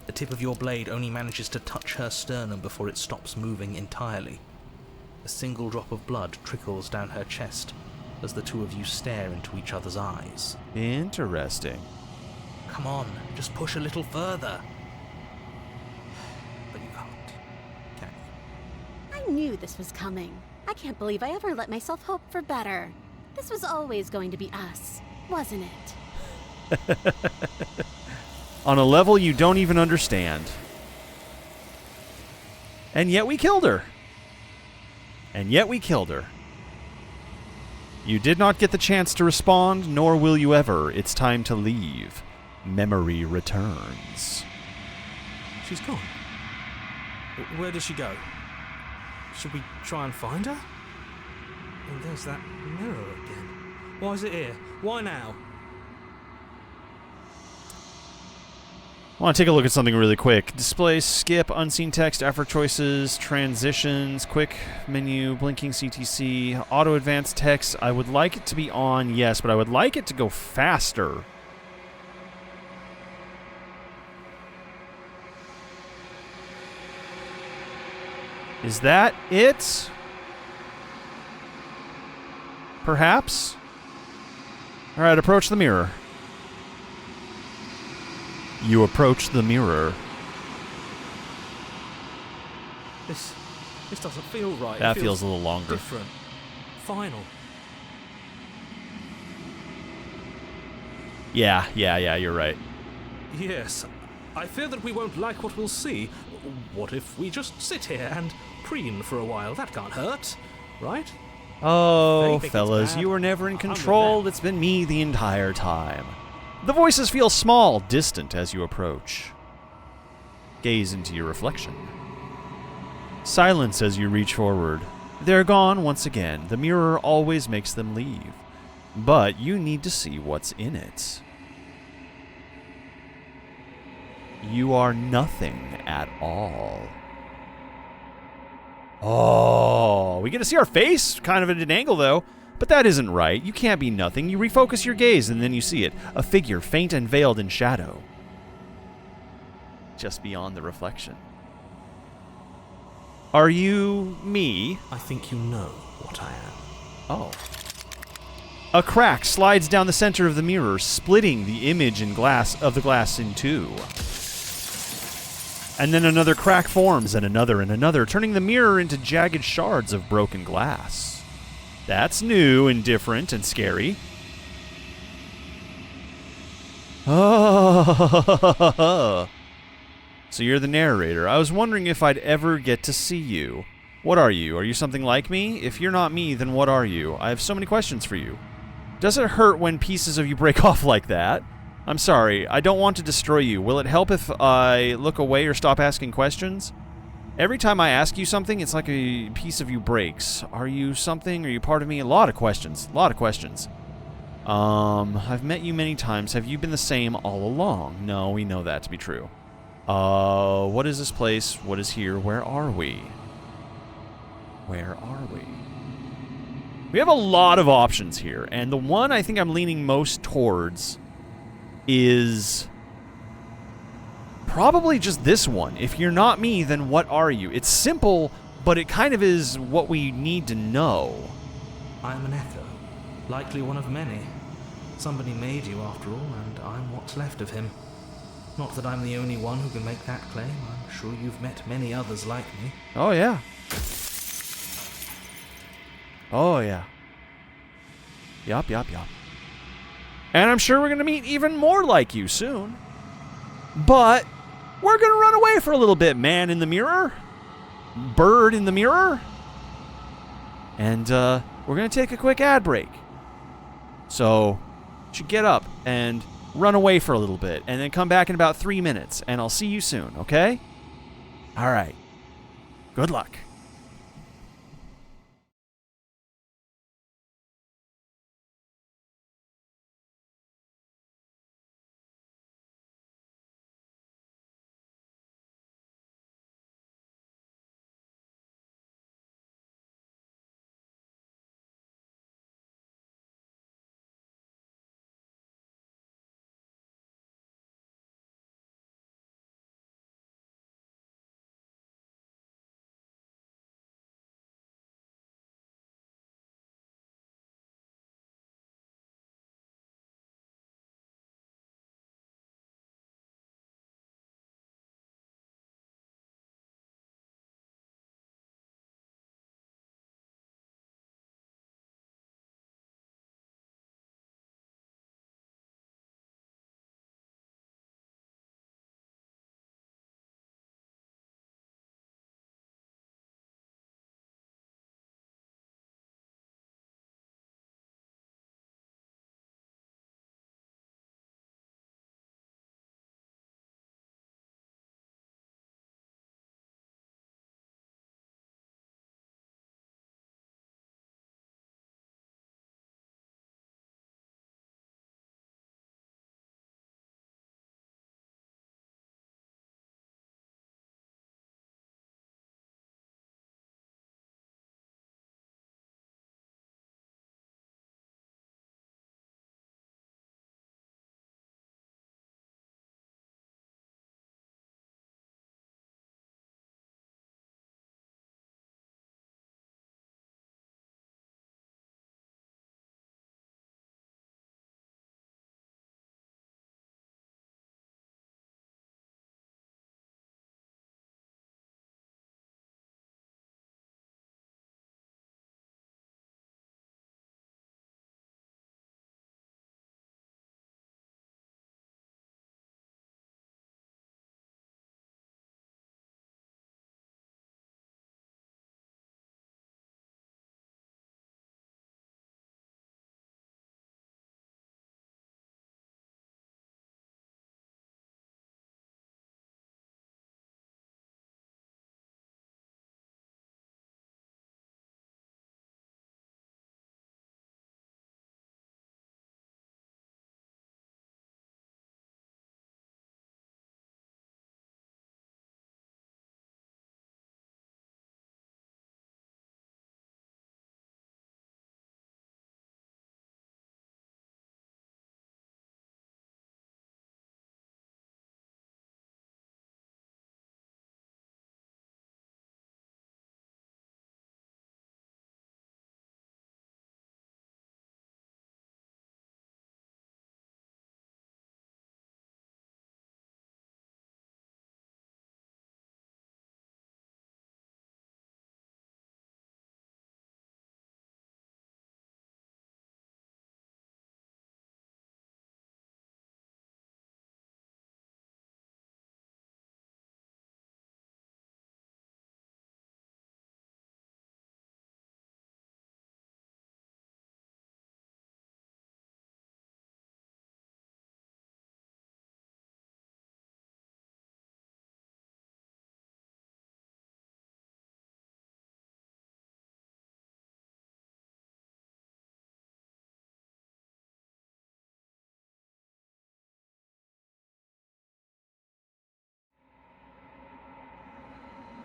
The tip of your blade only manages to touch her sternum before it stops moving entirely. A single drop of blood trickles down her chest as the two of you stare into each other's eyes. Interesting. Come on, just push a little further. But you can't, can you? I knew this was coming. I can't believe I ever let myself hope for better. This was always going to be us, wasn't it? On a level you don't even understand. And yet we killed her. And yet we killed her. You did not get the chance to respond, nor will you ever. It's time to leave. Memory returns. She's gone. Where does she go? Should we try and find her? And there's that mirror again. Why is it here? Why now? I want to take a look at something really quick. Display, skip, unseen text, effort choices, transitions, quick menu, blinking CTC, auto advanced text. I would like it to be on, yes, but I would like it to go faster. Is that it? Perhaps? Alright, approach the mirror. You approach the mirror. This doesn't feel right. That It feels a little longer. different. Final. Yeah, you're right. Yes. I fear that we won't like what we'll see. What if we just sit here and preen for a while? That can't hurt, right? Oh, They think it's fellas, bad. you were never in I'm with control. them. It's been me the entire time. The voices feel small, distant as you approach. Gaze into your reflection. Silence as you reach forward. They're gone once again. The mirror always makes them leave. But you need to see what's in it. You are nothing at all. Oh, we get to see our face? Kind of at an angle, though. But that isn't right. You can't be nothing. You refocus your gaze, and then you see it. A figure, faint and veiled in shadow. Just beyond the reflection. Are you me? I think you know what I am. Oh. A crack slides down the center of the mirror, splitting the image of the glass in two. And then another crack forms, and another, turning the mirror into jagged shards of broken glass. That's new and different and scary. Oh. So you're the narrator. I was wondering if I'd ever get to see you. What are you? Are you something like me? If you're not me, then what are you? I have so many questions for you. Does it hurt when pieces of you break off like that? I'm sorry, I don't want to destroy you. Will it help if I look away or stop asking questions? Every time I ask you something, it's like a piece of you breaks. Are you something? Are you part of me? A lot of questions. A lot of questions. I've met you many times. Have you been the same all along? No, we know that to be true. What is this place? What is here? Where are we? Where are we? We have a lot of options here, and the one I think I'm leaning most towards is probably just this one. If you're not me, then what are you? It's simple, but it kind of is what we need to know. I am an echo, likely one of many. Somebody made you after all, and I'm what's left of him. Not that I'm the only one who can make that claim. I'm sure you've met many others like me. Oh, yeah. Oh, yeah. Yup. And I'm sure we're going to meet even more like you soon. But we're going to run away for a little bit, man in the mirror. Bird in the mirror. And we're going to take a quick ad break. So, you should get up and run away for a little bit, and then come back in about 3 minutes, and I'll see you soon, okay? All right. Good luck.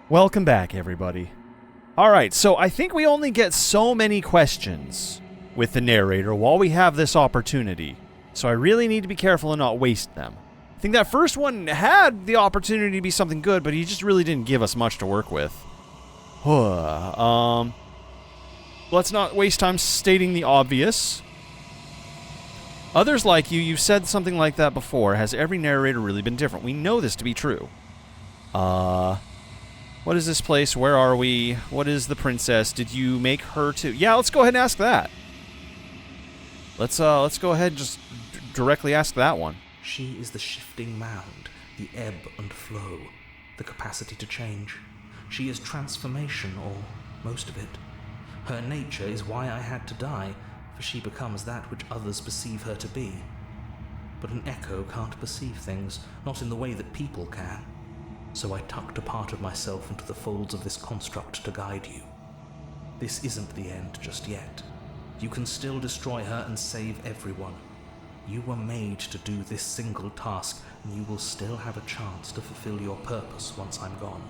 Welcome back, everybody. Alright, so I think we only get so many questions with the narrator while we have this opportunity. So I really need to be careful and not waste them. I think that first one had the opportunity to be something good, but he just really didn't give us much to work with. Let's not waste time stating the obvious. Others like you've said something like that before. Has every narrator really been different? We know this to be true. What is this place? Where are we? What is the princess? Did you make her too? Yeah, let's go ahead and ask that. Let's go ahead and just directly ask that one. She is the shifting mound, the ebb and flow, the capacity to change. She is transformation, or most of it. Her nature is why I had to die, for she becomes that which others perceive her to be. But an echo can't perceive things, not in the way that people can. So I tucked a part of myself into the folds of this construct to guide you. This isn't the end just yet. You can still destroy her and save everyone. You were made to do this single task, and you will still have a chance to fulfill your purpose once I'm gone.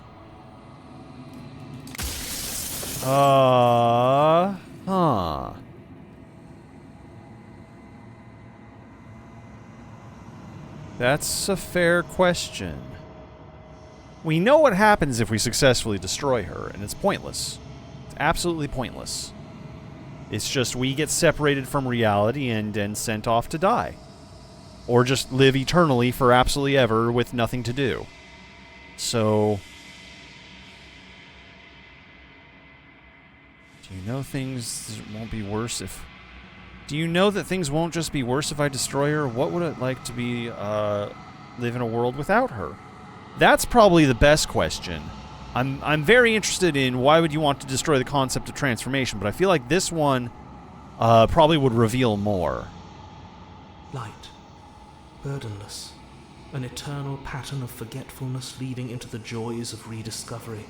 That's a fair question. We know what happens if we successfully destroy her, and it's pointless. It's absolutely pointless. It's just we get separated from reality and sent off to die. Or just live eternally for absolutely ever with nothing to do. So... do you know things won't be worse if... do you know that things won't just be worse if I destroy her? What would it like to be, live in a world without her? That's probably the best question. I'm very interested in why would you want to destroy the concept of transformation, but I feel like this one probably would reveal more. Light, burdenless, an eternal pattern of forgetfulness leading into the joys of rediscovery.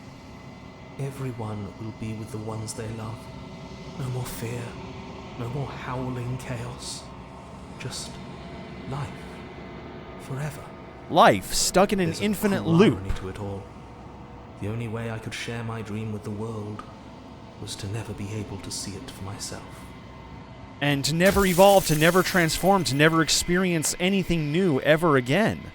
Everyone will be with the ones they love. No more fear, no more howling chaos. Just life, forever. Life, stuck in an There's infinite a cruel loop. irony to it all. The only way I could share my dream with the world was to never be able to see it for myself. And to never evolve, to never transform, to never experience anything new ever again.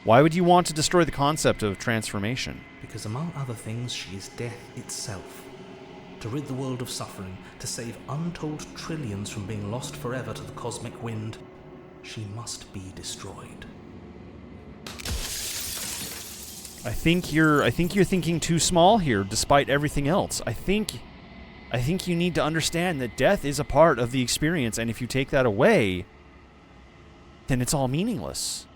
Why would you want to destroy the concept of transformation? Because among other things, she is death itself. To rid the world of suffering, to save untold trillions from being lost forever to the cosmic wind, she must be destroyed. I think you're thinking too small here, despite everything else. I think you need to understand that death is a part of the experience, and if you take that away, then it's all meaningless.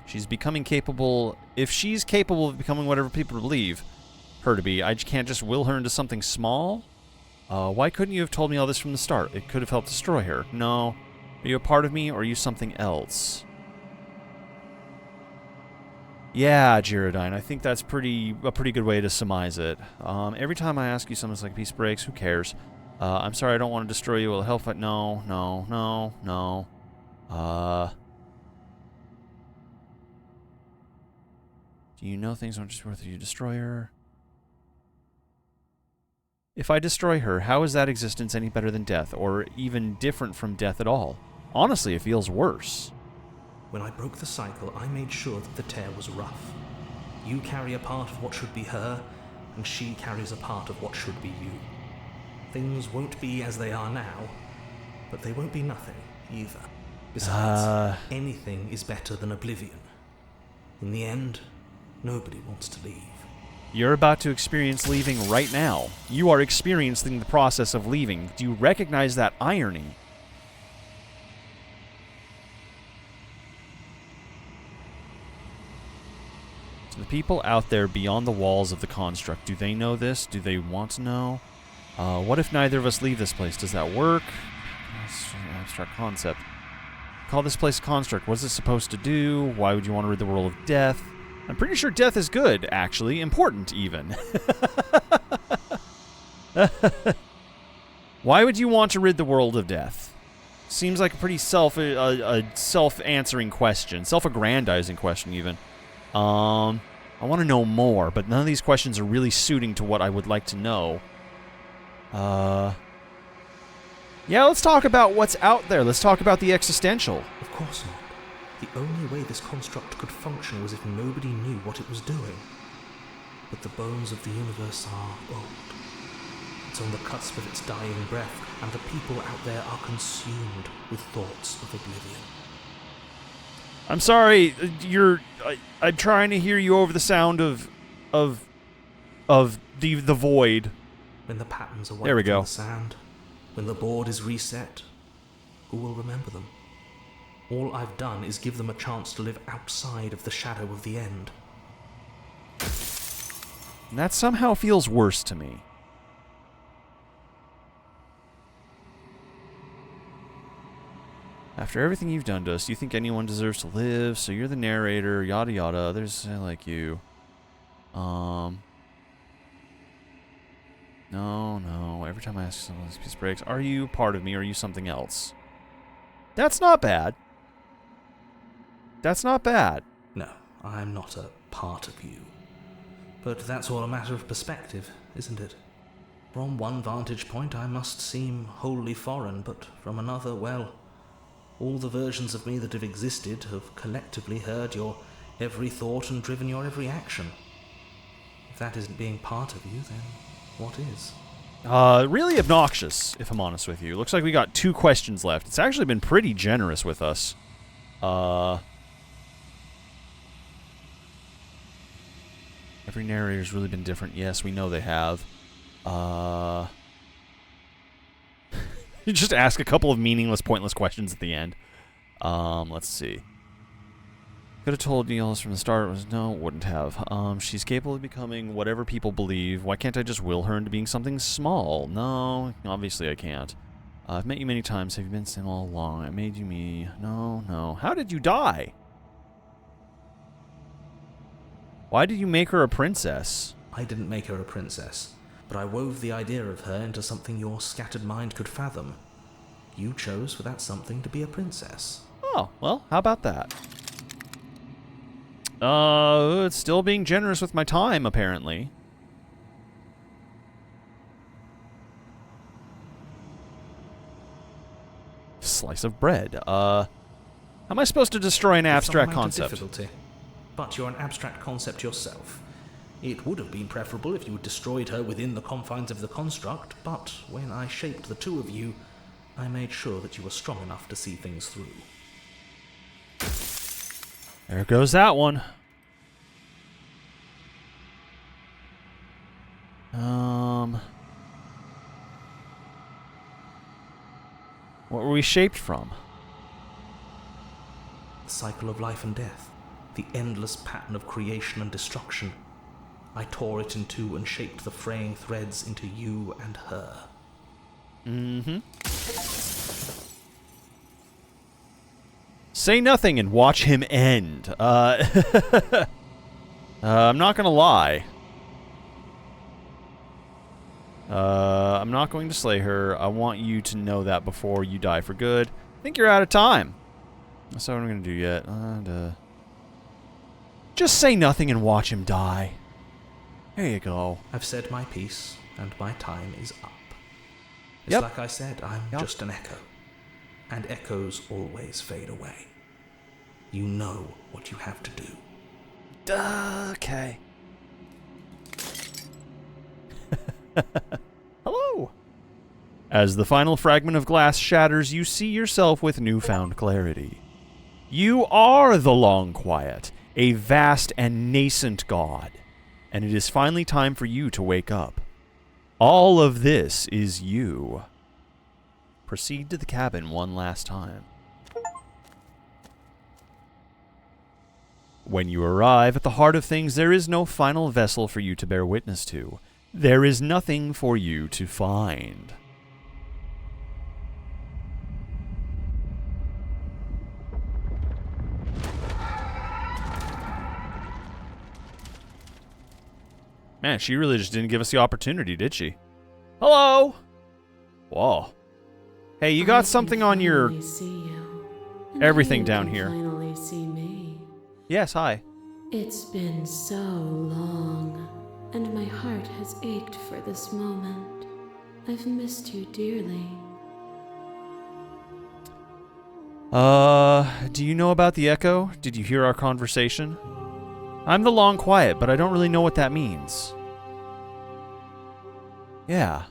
She's becoming capable... if she's capable of becoming whatever people believe her to be, I can't just will her into something small? Why couldn't you have told me all this from the start? It could have helped destroy her. No. Are you a part of me, or are you something else? Yeah, Gyrodyne, I think that's a pretty good way to surmise it. Every time I ask you something, it's like a piece breaks. Who cares? I'm sorry, I don't want to destroy you. Will it help? No. Do you know things aren't just worth it? You destroy her? If I destroy her, how is that existence any better than death, or even different from death at all? Honestly, it feels worse. When I broke the cycle, I made sure that the tear was rough. You carry a part of what should be her, and she carries a part of what should be you. Things won't be as they are now, but they won't be nothing either. Besides, anything is better than oblivion. In the end, nobody wants to leave. You're about to experience leaving right now. You are experiencing the process of leaving. Do you recognize that irony? To the people out there beyond the walls of the construct, do they know this? Do they want to know? What if neither of us leave this place? Does that work? That's an abstract concept. Call this place a construct. What is it supposed to do? Why would you want to rid the world of death? I'm pretty sure death is good, actually. Important, even. Why would you want to rid the world of death? Seems like a pretty self-answering question. Self-aggrandizing question, even. I want to know more, but none of these questions are really suiting to what I would like to know. Yeah, let's talk about what's out there. Let's talk about the existential. Of course not. The only way this construct could function was if nobody knew what it was doing. But the bones of the universe are old. It's on the cusp of its dying breath, and the people out there are consumed with thoughts of oblivion. I'm sorry, I'm trying to hear you over the sound of the void. When the patterns are There we wiped go. from the sand, when the board is reset, who will remember them? All I've done is give them a chance to live outside of the shadow of the end. And that somehow feels worse to me. After everything you've done to us, do you think anyone deserves to live? So you're the narrator, yada yada. Others like you. No. Every time I ask someone this piece breaks, are you part of me or are you something else? That's not bad. That's not bad. No, I'm not a part of you. But that's all a matter of perspective, isn't it? From one vantage point, I must seem wholly foreign, but from another, well, all the versions of me that have existed have collectively heard your every thought and driven your every action. If that isn't being part of you, then what is? Really obnoxious, if I'm honest with you. Looks like we got 2 questions left. It's actually been pretty generous with us. Every narrator's really been different. Yes, we know they have. You just ask a couple of meaningless, pointless questions at the end. Let's see. Could have told Niels from the start. Was no, wouldn't have. She's capable of becoming whatever people believe. Why can't I just will her into being something small? No, obviously I can't. I've met you many times. Have you been same all along? I made you me. No. How did you die? Why did you make her a princess? I didn't make her a princess, but I wove the idea of her into something your scattered mind could fathom. You chose for that something to be a princess. Oh, well, how about that? It's still being generous with my time, apparently. Slice of bread. How am I supposed to destroy an abstract Some amount of concept? difficulty. But you're an abstract concept yourself. It would have been preferable if you had destroyed her within the confines of the construct, but when I shaped the two of you, I made sure that you were strong enough to see things through. There goes that one. What were we shaped from? The cycle of life and death. The endless pattern of creation and destruction. I tore it in two and shaped the fraying threads into you and her. Mm-hmm. Say nothing and watch him end. I'm not gonna lie. I'm not going to slay her. I want you to know that before you die for good. I think you're out of time. That's not what I'm gonna do yet. Just say nothing and watch him die. There you go. I've said my piece, and my time is up. It's Yep. like I said, I'm just an echo. And echoes always fade away. You know what you have to do. Okay. Hello. As the final fragment of glass shatters, you see yourself with newfound clarity. You are the Long Quiet, a vast and nascent god, and it is finally time for you to wake up. All of this is you. Proceed to the cabin one last time. When you arrive at the heart of things, there is no final vessel for you to bear witness to. There is nothing for you to find. Man, she really just didn't give us the opportunity, did she? Hello! Whoa. Hey, you got something on your... See you. everything You down can here. Finally see me. Yes, hi. It's been so long, and my heart has ached for this moment. I've missed you dearly. Do you know about the echo? Did you hear our conversation? I'm the long quiet, but I don't really know what that means. Yeah.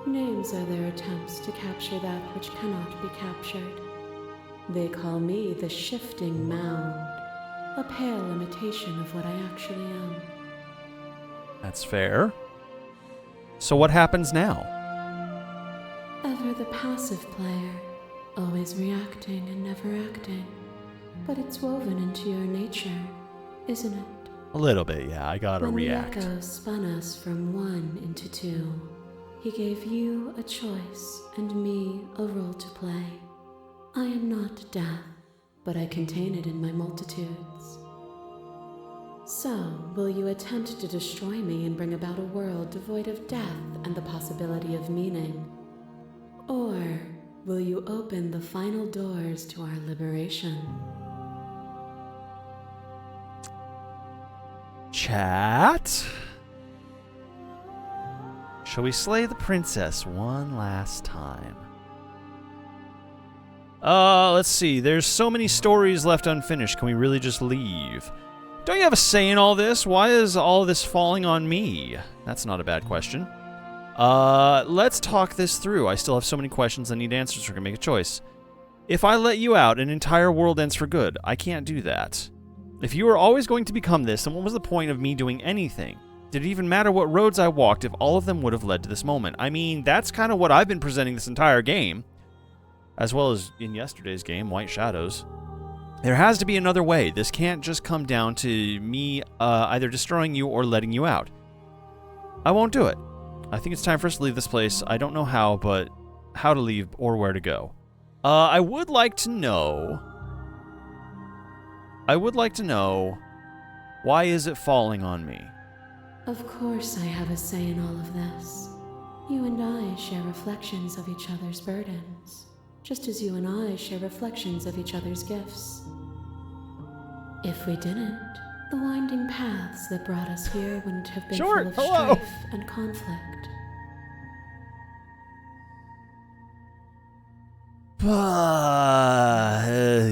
Names are their attempts to capture that which cannot be captured. They call me the Shifting Mound, a pale imitation of what I actually am. That's fair. So what happens now? Ever the passive player, always reacting and never acting. But it's woven into your nature, isn't it? A little bit, yeah. I gotta When react. the echo spun us from one into two, he gave you a choice and me a role to play. I am not death, but I contain it in my multitudes. So, will you attempt to destroy me and bring about a world devoid of death and the possibility of meaning? Or will you open the final doors to our liberation? Chat? Shall we slay the princess one last time? Let's see. There's so many stories left unfinished. Can we really just leave? Don't you have a say in all this? Why is all this falling on me? That's not a bad question. Let's talk this through. I still have so many questions I need answers. We're gonna make a choice. If I let you out, an entire world ends for good. I can't do that. If you were always going to become this, then what was the point of me doing anything? Did it even matter what roads I walked if all of them would have led to this moment? I mean, that's kind of what I've been presenting this entire game. As well as in yesterday's game, White Shadows. There has to be another way. This can't just come down to me either destroying you or letting you out. I won't do it. I think it's time for us to leave this place. I don't know how, but how to leave or where to go. I would like to know, why is it falling on me? Of course I have a say in all of this. You and I share reflections of each other's burdens, just as you and I share reflections of each other's gifts. If we didn't, the winding paths that brought us here wouldn't have been full of strife and conflict.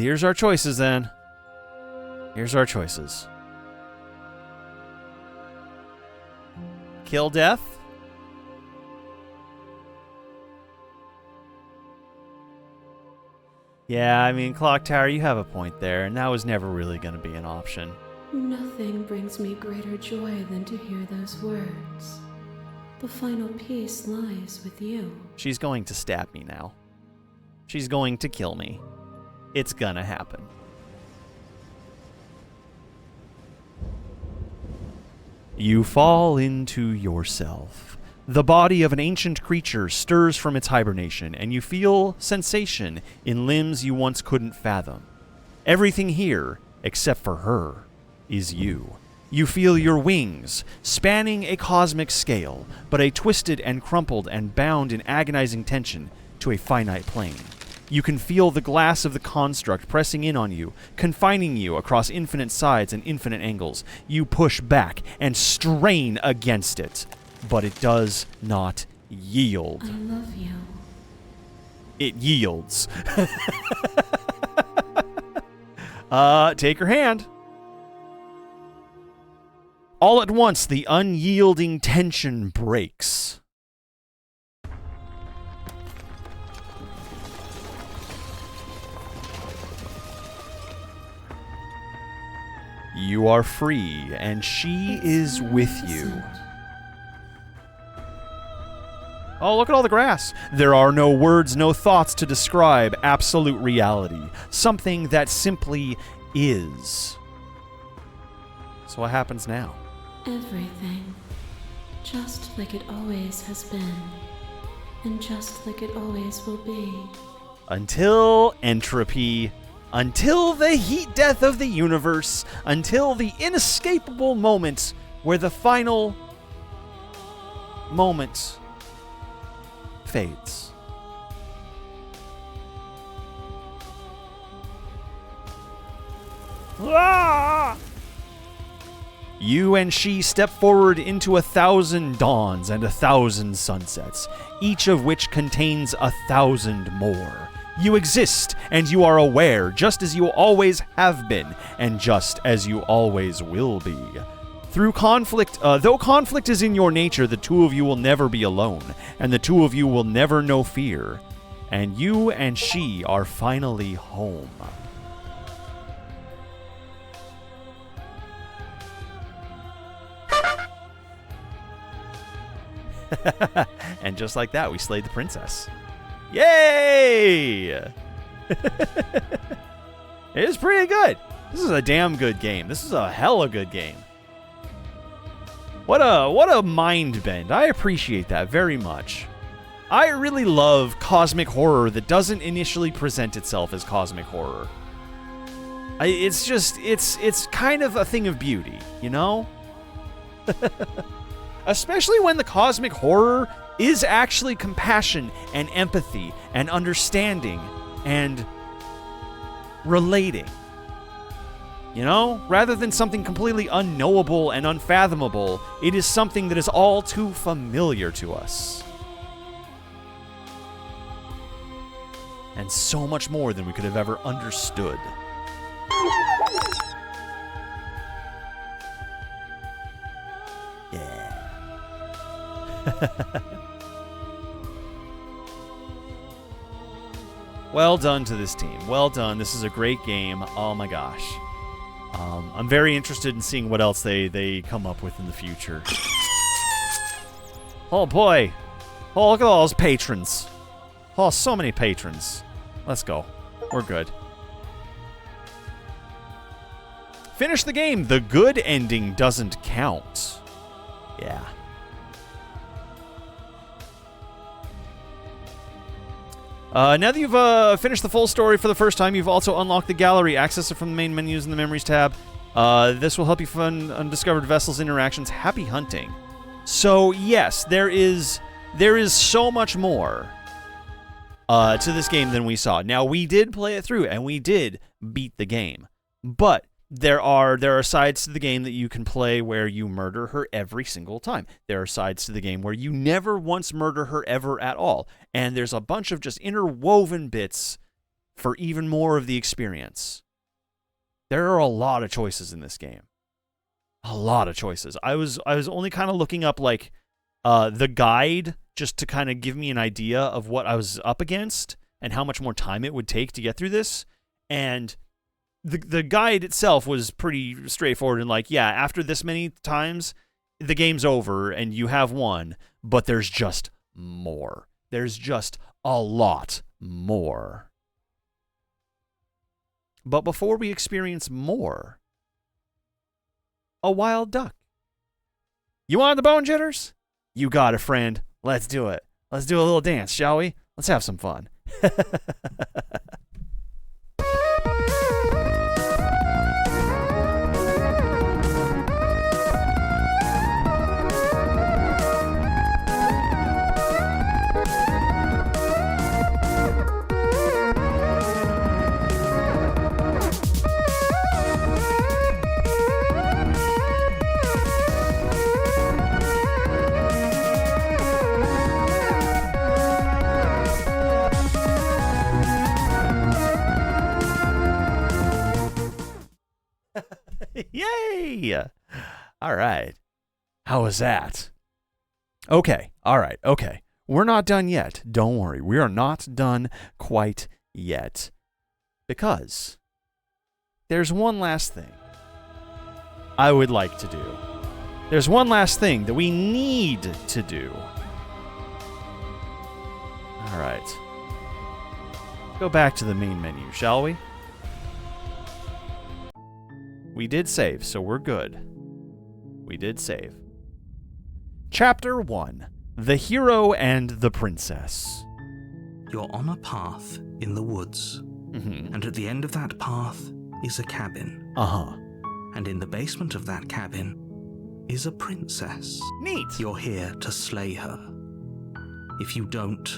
Here's our choices then. Here's our choices. Kill death? Yeah, I mean, Clock Tower, you have a point there, and that was never really going to be an option. Nothing brings me greater joy than to hear those words. The final piece lies with you. She's going to stab me now. She's going to kill me. It's gonna happen. You fall into yourself. The body of an ancient creature stirs from its hibernation, and you feel sensation in limbs you once couldn't fathom. Everything here, except for her, is you. You feel your wings, spanning a cosmic scale, but a twisted and crumpled and bound in agonizing tension to a finite plane. You can feel the glass of the construct pressing in on you, confining you across infinite sides and infinite angles. You push back and strain against it, but it does not yield. I love you. It yields. Take her hand. All at once, the unyielding tension breaks. You are free, and she is with you. Oh, look at all the grass. There are no words, no thoughts to describe absolute reality. Something that simply is. So what happens now? Everything. Just like it always has been. And just like it always will be. Until entropy, until the heat death of the universe, until the inescapable moment where the final moment fades. Ah! You and she step forward into 1,000 dawns and 1,000 sunsets, each of which contains 1,000 more. You exist, and you are aware, just as you always have been, and just as you always will be. Through conflict, though conflict is in your nature, the two of you will never be alone, and the two of you will never know fear. And you and she are finally home. And just like that, we slayed the princess. Yay! It is pretty good. This is a damn good game. This is a hella good game. What a mind bend. I appreciate that very much. I really love cosmic horror that doesn't initially present itself as cosmic horror. It's kind of a thing of beauty, you know? Especially when the cosmic horror is actually compassion and empathy and understanding and relating. You know? Rather than something completely unknowable and unfathomable, it is something that is all too familiar to us. And so much more than we could have ever understood. Yeah. Well done to this team. Well done. This is a great game. Oh my gosh. I'm very interested in seeing what else they come up with in the future. Oh boy. Oh, look at all those patrons. Oh, so many patrons. Let's go. We're good. Finish the game. The good ending doesn't count. Yeah. Now that you've finished the full story for the first time, you've also unlocked the gallery. Access it from the main menus in the Memories tab. This will help you find undiscovered vessels interactions. Happy hunting. So, yes, there is so much more to this game than we saw. Now, we did play it through, and we did beat the game. But there are sides to the game that you can play where you murder her every single time. There are sides to the game where you never once murder her ever at all. And there's a bunch of just interwoven bits for even more of the experience. There are a lot of choices in this game. A lot of choices. I was only kind of looking up like the guide just to kind of give me an idea of what I was up against and how much more time it would take to get through this. And the guide itself was pretty straightforward and like, yeah, after this many times, the game's over and you have won, but there's just more. There's just a lot more. But before we experience more, a wild duck. You want the bone jitters? You got it, friend. Let's do it. Let's do a little dance, shall we? Let's have some fun. Yay! All right. How was that? Okay. All right. Okay. We're not done yet. Don't worry. We are not done quite yet. Because there's one last thing I would like to do. There's one last thing that we need to do. All right. Go back to the main menu, shall we? We did save, so we're good. We did save. Chapter 1. The Hero and the Princess. You're on a path in the woods, and at the end of that path is a cabin. Uh-huh. And in the basement of that cabin is a princess. Neat. You're here to slay her. If you don't,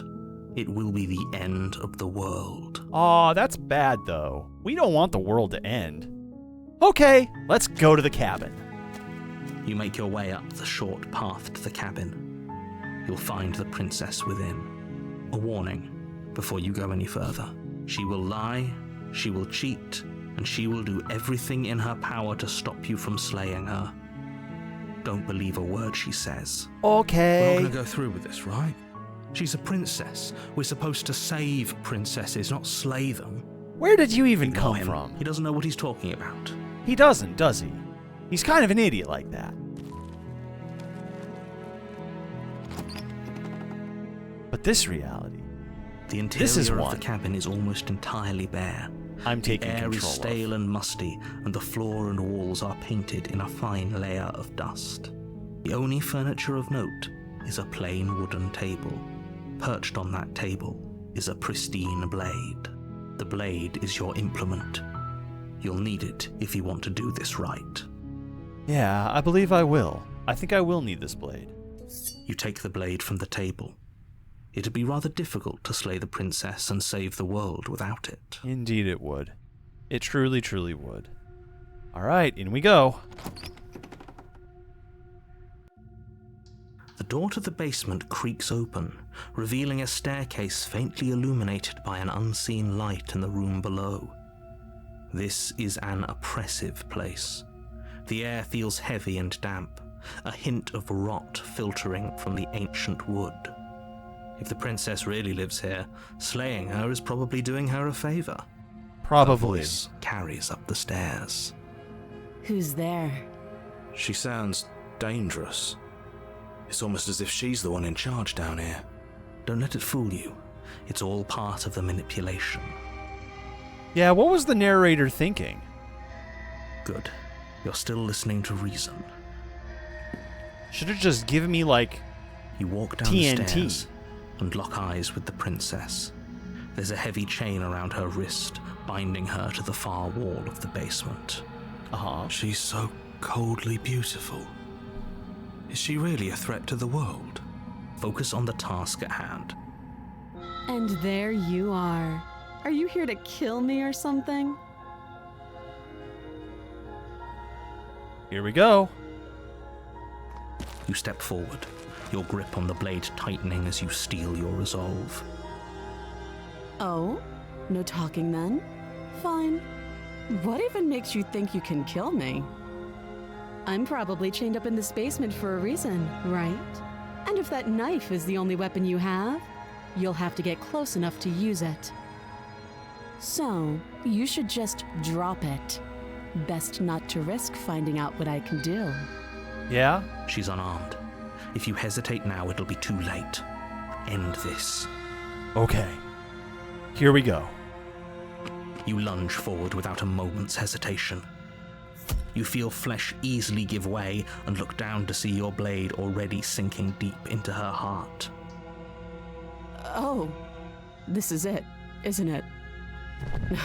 it will be the end of the world. Aw, that's bad, though. We don't want the world to end. Okay, let's go to the cabin. You make your way up the short path to the cabin. You'll find the princess within. A warning before you go any further. She will lie, she will cheat, and she will do everything in her power to stop you from slaying her. Don't believe a word she says. We're Okay. not going to go through with this, right? She's a princess. We're supposed to save princesses, not slay them. Where did you even Ignore come him. from? He doesn't know what he's talking about. He doesn't, does he? He's kind of an idiot like that. But this reality, The This is interior of one the cabin is almost entirely bare. I'm The taking air is control stale of. and musty, and the floor and walls are painted in a fine layer of dust. The only furniture of note is a plain wooden table. Perched on that table is a pristine blade. The blade is your implement. You'll need it if you want to do this right. Yeah, I believe I will. I think I will need this blade. You take the blade from the table. It'd be rather difficult to slay the princess and save the world without it. Indeed it would. It truly, truly would. Alright, in we go. The door to the basement creaks open, revealing a staircase faintly illuminated by an unseen light in the room below. This is an oppressive place. The air feels heavy and damp, a hint of rot filtering from the ancient wood. If the princess really lives here, slaying her is probably doing her a favor. A Probably. voice carries up the stairs. Who's there? She sounds dangerous. It's almost as if she's the one in charge down here. Don't let it fool you. It's all part of the manipulation. Yeah, what was the narrator thinking? Good. You're still listening to reason. Should have just given me, like, You walk down the TNT. stairs and lock eyes with the princess. There's a heavy chain around her wrist, binding her to the far wall of the basement. She's so coldly beautiful. Is she really a threat to the world? Focus on the task at hand. And there you are. Are you here to kill me or something? Here we go. You step forward, your grip on the blade tightening as you steel your resolve. Oh? No talking then? Fine. What even makes you think you can kill me? I'm probably chained up in this basement for a reason, right? And if that knife is the only weapon you have, you'll have to get close enough to use it. So, you should just drop it. Best not to risk finding out what I can do. Yeah? She's unarmed. If you hesitate now, it'll be too late. End this. Okay. Here we go. You lunge forward without a moment's hesitation. You feel flesh easily give way and look down to see your blade already sinking deep into her heart. Oh, this is it, isn't it?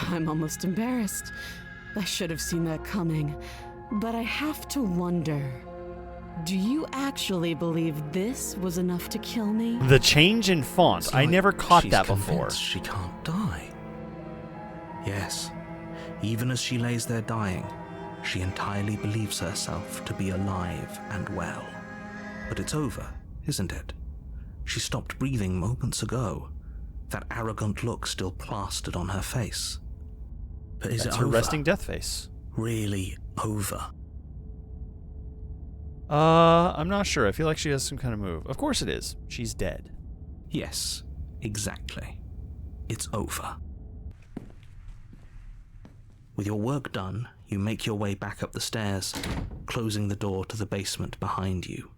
I'm almost embarrassed. I should have seen that coming. But I have to wonder, do you actually believe this was enough to kill me? The change in font. I never caught that before. Convinced she can't die. Yes, even as she lays there dying, she entirely believes herself to be alive and well. But it's over, isn't it? She stopped breathing moments ago, that arrogant look still plastered on her face. But is That's it her over? resting death face. Really over? I'm not sure. I feel like she has some kind of move. Of course it is. She's dead. Yes, exactly. It's over. With your work done, you make your way back up the stairs, closing the door to the basement behind you.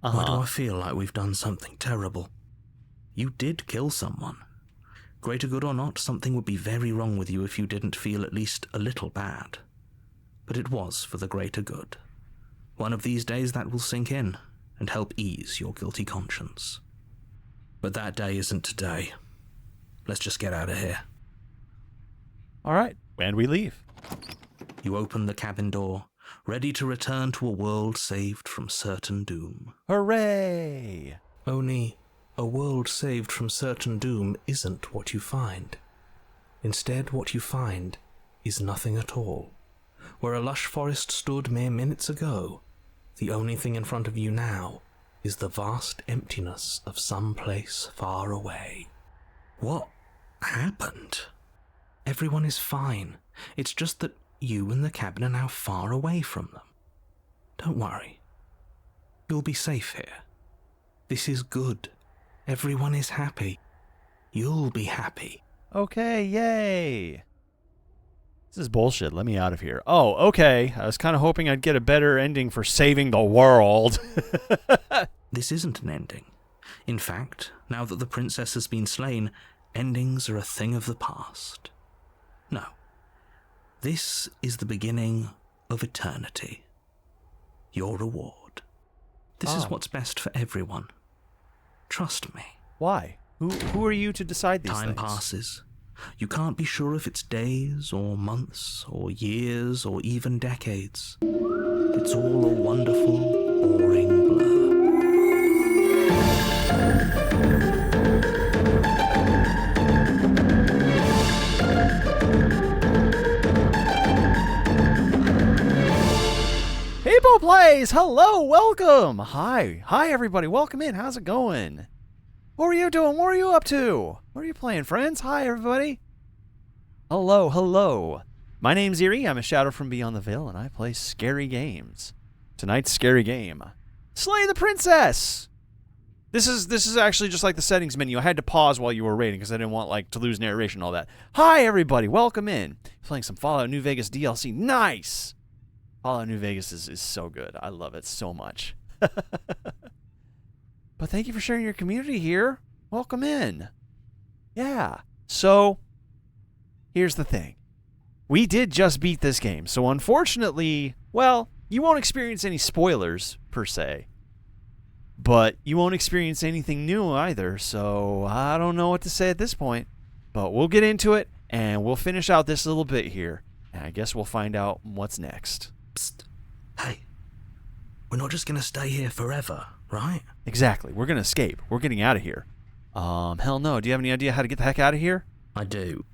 Why do I feel like we've done something terrible? You did kill someone. Greater good or not, something would be very wrong with you if you didn't feel at least a little bad. But it was for the greater good. One of these days that will sink in and help ease your guilty conscience. But that day isn't today. Let's just get out of here. All right. And we leave. You open the cabin door, ready to return to a world saved from certain doom. Hooray! Only, a world saved from certain doom isn't what you find. Instead, what you find is nothing at all. where a lush forest stood mere minutes ago, the only thing in front of you now is the vast emptiness of some place far away. What happened? Everyone is fine. It's just that you and the cabin are now far away from them. Don't worry. You'll be safe here. This is good. Everyone is happy. You'll be happy. Okay, yay. This is bullshit. Let me out of here. Oh, okay. I was kind of hoping I'd get a better ending for saving the world. This isn't an ending. In fact, now that the princess has been slain, endings are a thing of the past. No. This is the beginning of eternity. Your reward. This is what's best for everyone. Trust me. Why? Who are you to decide these Time things? passes. You can't be sure if it's days or months or years or even decades. It's all a wonderful, boring blur. People Plays! Hello, welcome! Hi everybody, welcome in, how's it going? What are you doing? What are you up to? What are you playing, friends? Hi, everybody. Hello. My name's Eerie. I'm a shadow from beyond the veil, and I play scary games. Tonight's scary game, Slay the Princess. This is actually just like the settings menu. I had to pause while you were raiding because I didn't want to lose narration and all that. Hi, everybody. Welcome in. Playing some Fallout New Vegas DLC. Nice. Fallout New Vegas is so good. I love it so much. But thank you for sharing your community here. Welcome in. Yeah. So, here's the thing. We did just beat this game. So, unfortunately, well, you won't experience any spoilers, per se. But you won't experience anything new either. So, I don't know what to say at this point. But we'll get into it, and we'll finish out this little bit here. And I guess we'll find out what's next. Psst. Hey. We're not just going to stay here forever, right? Exactly. We're going to escape. We're getting out of here. Hell no. Do you have any idea how to get the heck out of here? I do,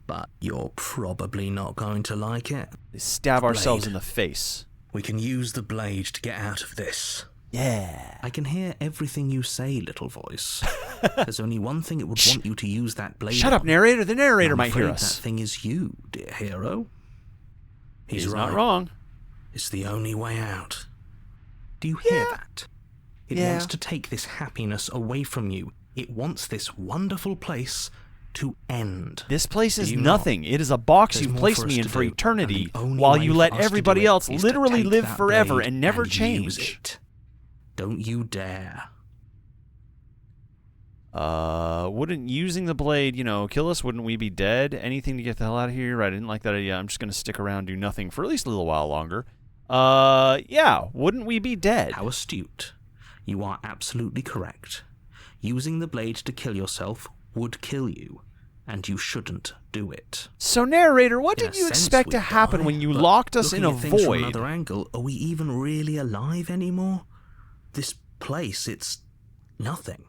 but you're probably not going to like it. They stab ourselves Blade. in the face. We can use the blade to get out of this. Yeah. I can hear everything you say, little voice. There's only one thing it would want you to use that blade Shut up, on. narrator. The narrator I'm might hear afraid us. That thing is you, dear hero. He's right. not wrong. It's the only way out. Do you hear Yeah. that? It Yeah. wants to take this happiness away from you. It wants this wonderful place to end. This place Do is you nothing. It is a box There's you've more placed for me us in to for do, eternity, and the only while way you for let us to everybody do it else is to literally take live that forever blade and never use change. it. Don't you dare. Wouldn't using the blade, kill us? Wouldn't we be dead? Anything to get the hell out of here? Right, I didn't like that idea. I'm just going to stick around, do nothing for at least a little while longer. Yeah, wouldn't we be dead? How astute. You are absolutely correct. Using the blade to kill yourself would kill you, and you shouldn't do it. So, narrator, what In did a you sense, expect to we'd happen die, when you but locked us in a looking at things from void? another angle, are we even really alive anymore? This place, it's nothing.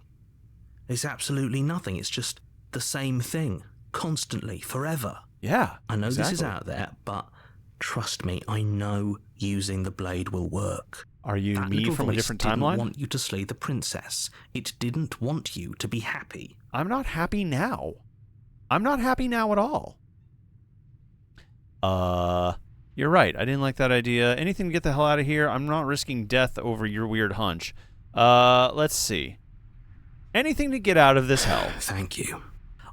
It's absolutely nothing. It's just the same thing, constantly, forever. Yeah, I know this is exactly. out there, but trust me, I know using the blade will work. Are you That me little from a voice different didn't timeline? want you to slay the princess. It didn't want you to be happy. I'm not happy now. I'm not happy now at all. You're right. I didn't like that idea. Anything to get the hell out of here. I'm not risking death over your weird hunch. Let's see. Anything to get out of this hell. Thank you.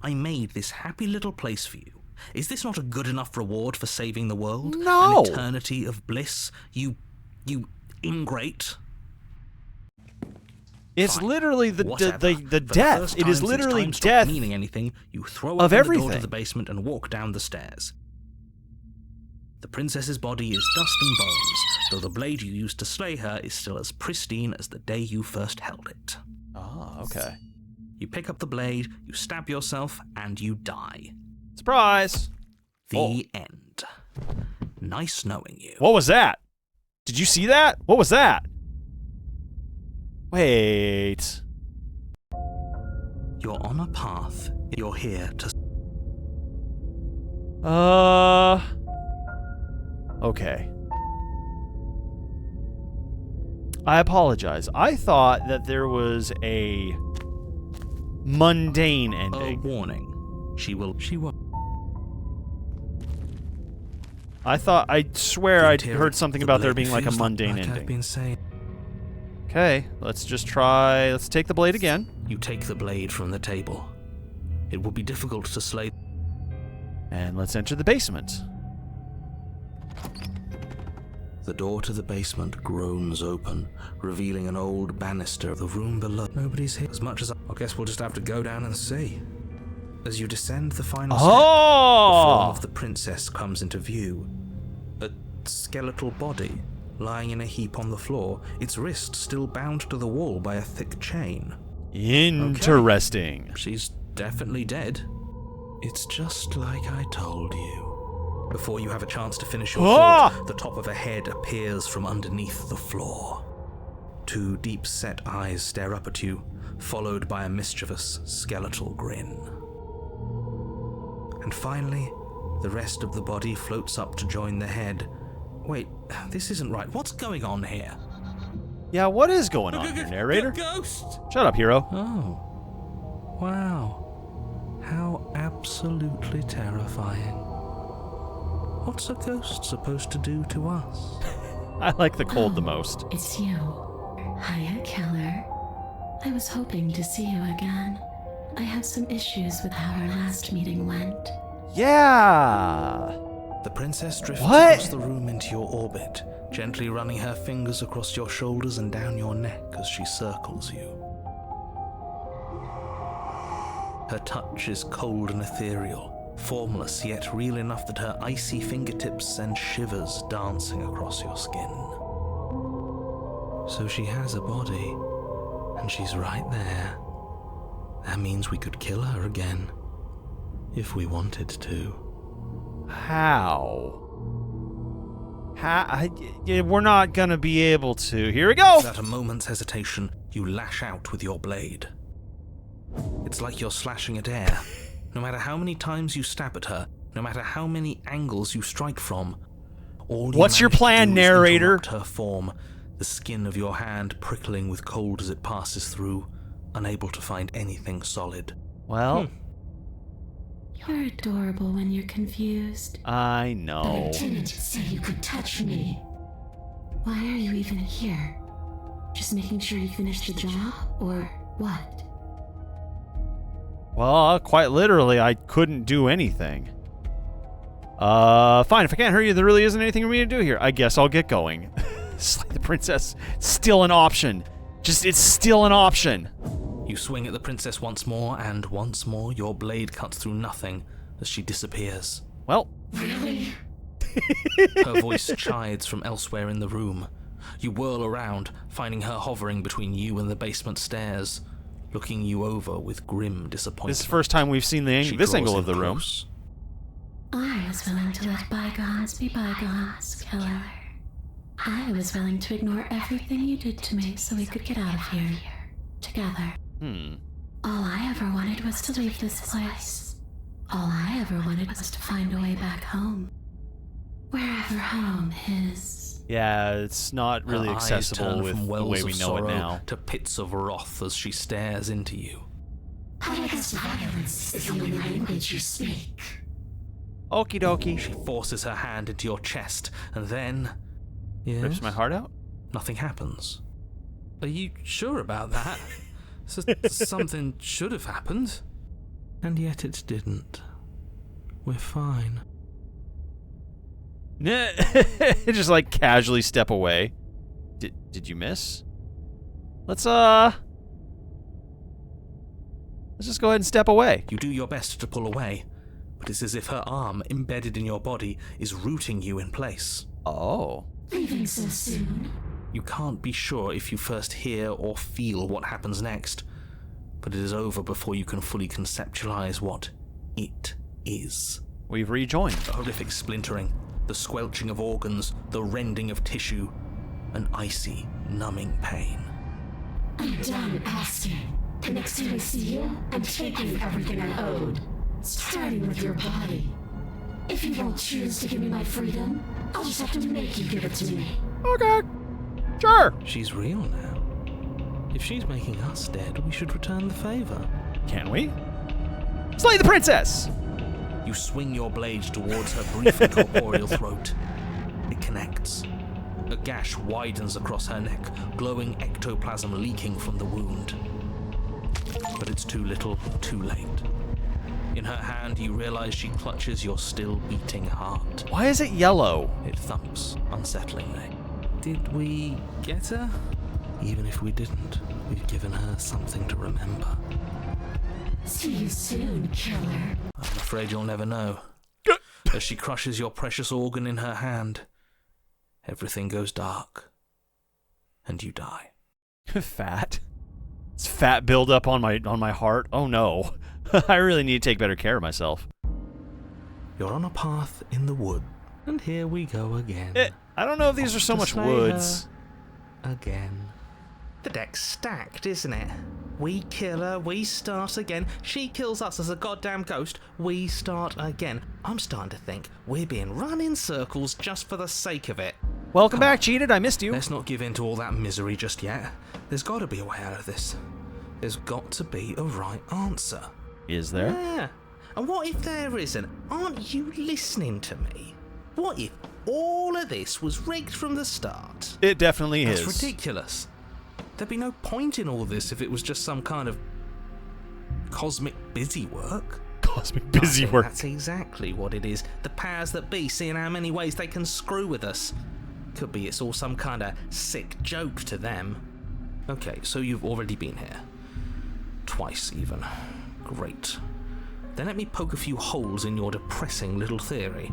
I made this happy little place for you. Is this not a good enough reward for saving the world? No. An eternity of bliss? You ingrate. It's Fine. literally the Whatever. the For the death. first It is time since literally time stopped death. meaning anything, you throw of open the door everything. to the basement and walk down the stairs. The princess's body is dust and bones, though the blade you used to slay her is still as pristine as the day you first held it. Oh, okay. You pick up the blade, you stab yourself, and you die. Surprise. The end. Nice knowing you. What was that? Did you see that? What was that? Wait. You're on a path. You're here to... Okay. I apologize. I thought that there was a mundane A ending. warning. She will. I swear I'd heard something about there being like a Feels mundane I've ending. been saying. Okay, let's just try. Let's take the blade again. You take the blade from the table. It will be difficult to slay. And let's enter the basement. The door to the basement groans open, revealing an old banister. The room below. Nobody's here. As much as I guess we'll just have to go down and see. As you descend the final step, the form Oh! of the princess comes into view. A skeletal body lying in a heap on the floor, its wrist still bound to the wall by a thick chain. Interesting. She's definitely dead. It's just like I told you. Before you have a chance to finish your thought, the top of a head appears from underneath the floor. Two deep-set eyes stare up at you, followed by a mischievous skeletal grin. And finally, the rest of the body floats up to join the head. Wait, this isn't right. What's going on here? Yeah, what is going on here, narrator? Ghost! Shut up, hero. Oh. Wow. How absolutely terrifying. What's a ghost supposed to do to us? I like the cold the most. It's you. Hiya, Keller. I was hoping to see you again. I have some issues with how our last meeting went. Yeah! The princess drifts What? across the room into your orbit, gently running her fingers across your shoulders and down your neck as she circles you. Her touch is cold and ethereal, formless yet real enough that her icy fingertips send shivers dancing across your skin. So she has a body, and she's right there. That means we could kill her again, if we wanted to. How? We're not gonna be able to. Here we go! Without a moment's hesitation, you lash out with your blade. It's like you're slashing at air. No matter how many times you stab at her, no matter how many angles you strike from, all you What's your manage to plan, do is narrator? interrupt her form, the skin of your hand prickling with cold as it passes through, unable to find anything solid. Well, You're adorable when you're confused. I know. Didn't say you could touch me. Why are you even here? Just making sure you finish the job, or what? Well, quite literally, I couldn't do anything. Fine. If I can't hurt you, there really isn't anything for me to do here. I guess I'll get going. Slay the princess. Still an option. It's still an option. You swing at the princess once more, and once more your blade cuts through nothing as she disappears. Well, Her voice chides from elsewhere in the room. You whirl around, finding her hovering between you and the basement stairs, looking you over with grim disappointment. this is the first time we've seen She this draws angle in of the room. close. I was willing to let bygones be bygones, Keller. I was willing to ignore everything you did to me so we could get out of here. Together. All I ever wanted was to leave this place. All I ever wanted was to find a way back home. Wherever home is. Yeah, it's not really Her eyes accessible turn with from the wells way we of know it sorrow now. to pits of wrath as she stares into you. Politics violence is the only language you speak. Okie dokie. She forces her hand into your chest, and then... Yes? Rips my heart out? Nothing happens. Are you sure about that? Something should have happened. And yet it didn't. We're fine. Just like casually step away. Did you miss? Let's just go ahead and step away. You do your best to pull away, but it's as if her arm, embedded in your body, is rooting you in place. Oh. Leaving so soon. You can't be sure if you first hear or feel what happens next, but it is over before you can fully conceptualize what it is. We've rejoined. The horrific splintering, the squelching of organs, the rending of tissue, an icy, numbing pain. I'm done asking. The next time I see you, I'm taking everything I owed. Starting with your body. If you won't choose to give me my freedom, I'll just have to make you give it to me. Okay. Sure. She's real now. If she's making us dead, we should return the favor. Can we? Slay the princess! You swing your blade towards her brief and corporeal throat. It connects. A gash widens across her neck, glowing ectoplasm leaking from the wound. But it's too little, too late. In her hand, you realize she clutches your still beating heart. Why is it yellow? It thumps unsettlingly. Did we get her? Even if we didn't, we've given her something to remember. See you soon, killer. I'm afraid you'll never know. As she crushes your precious organ in her hand, everything goes dark, and you die. Fat. It's fat buildup on my heart. Oh no. I really need to take better care of myself. You're on a path in the wood, and here we go again. I don't know if these are so To much slay woods. her again. The deck's stacked, isn't it? We kill her, we start again. She kills us as a goddamn ghost, we start again. I'm starting to think we're being run in circles just for the sake of it. Welcome back, Cheated. I missed you. Let's not give in to all that misery just yet. There's got to be a way out of this. There's got to be a right answer. Is there? Yeah. And what if there isn't? Aren't you listening to me? What if all of this was rigged from the start? It definitely That's is. ridiculous. There'd be no point in all this if it was just some kind of cosmic busy work. Cosmic busy I think work. That's exactly what it is. The powers that be seeing how many ways they can screw with us. Could be it's all some kind of sick joke to them. Okay, so you've already been here. Twice, even. Great. Then let me poke a few holes in your depressing little theory.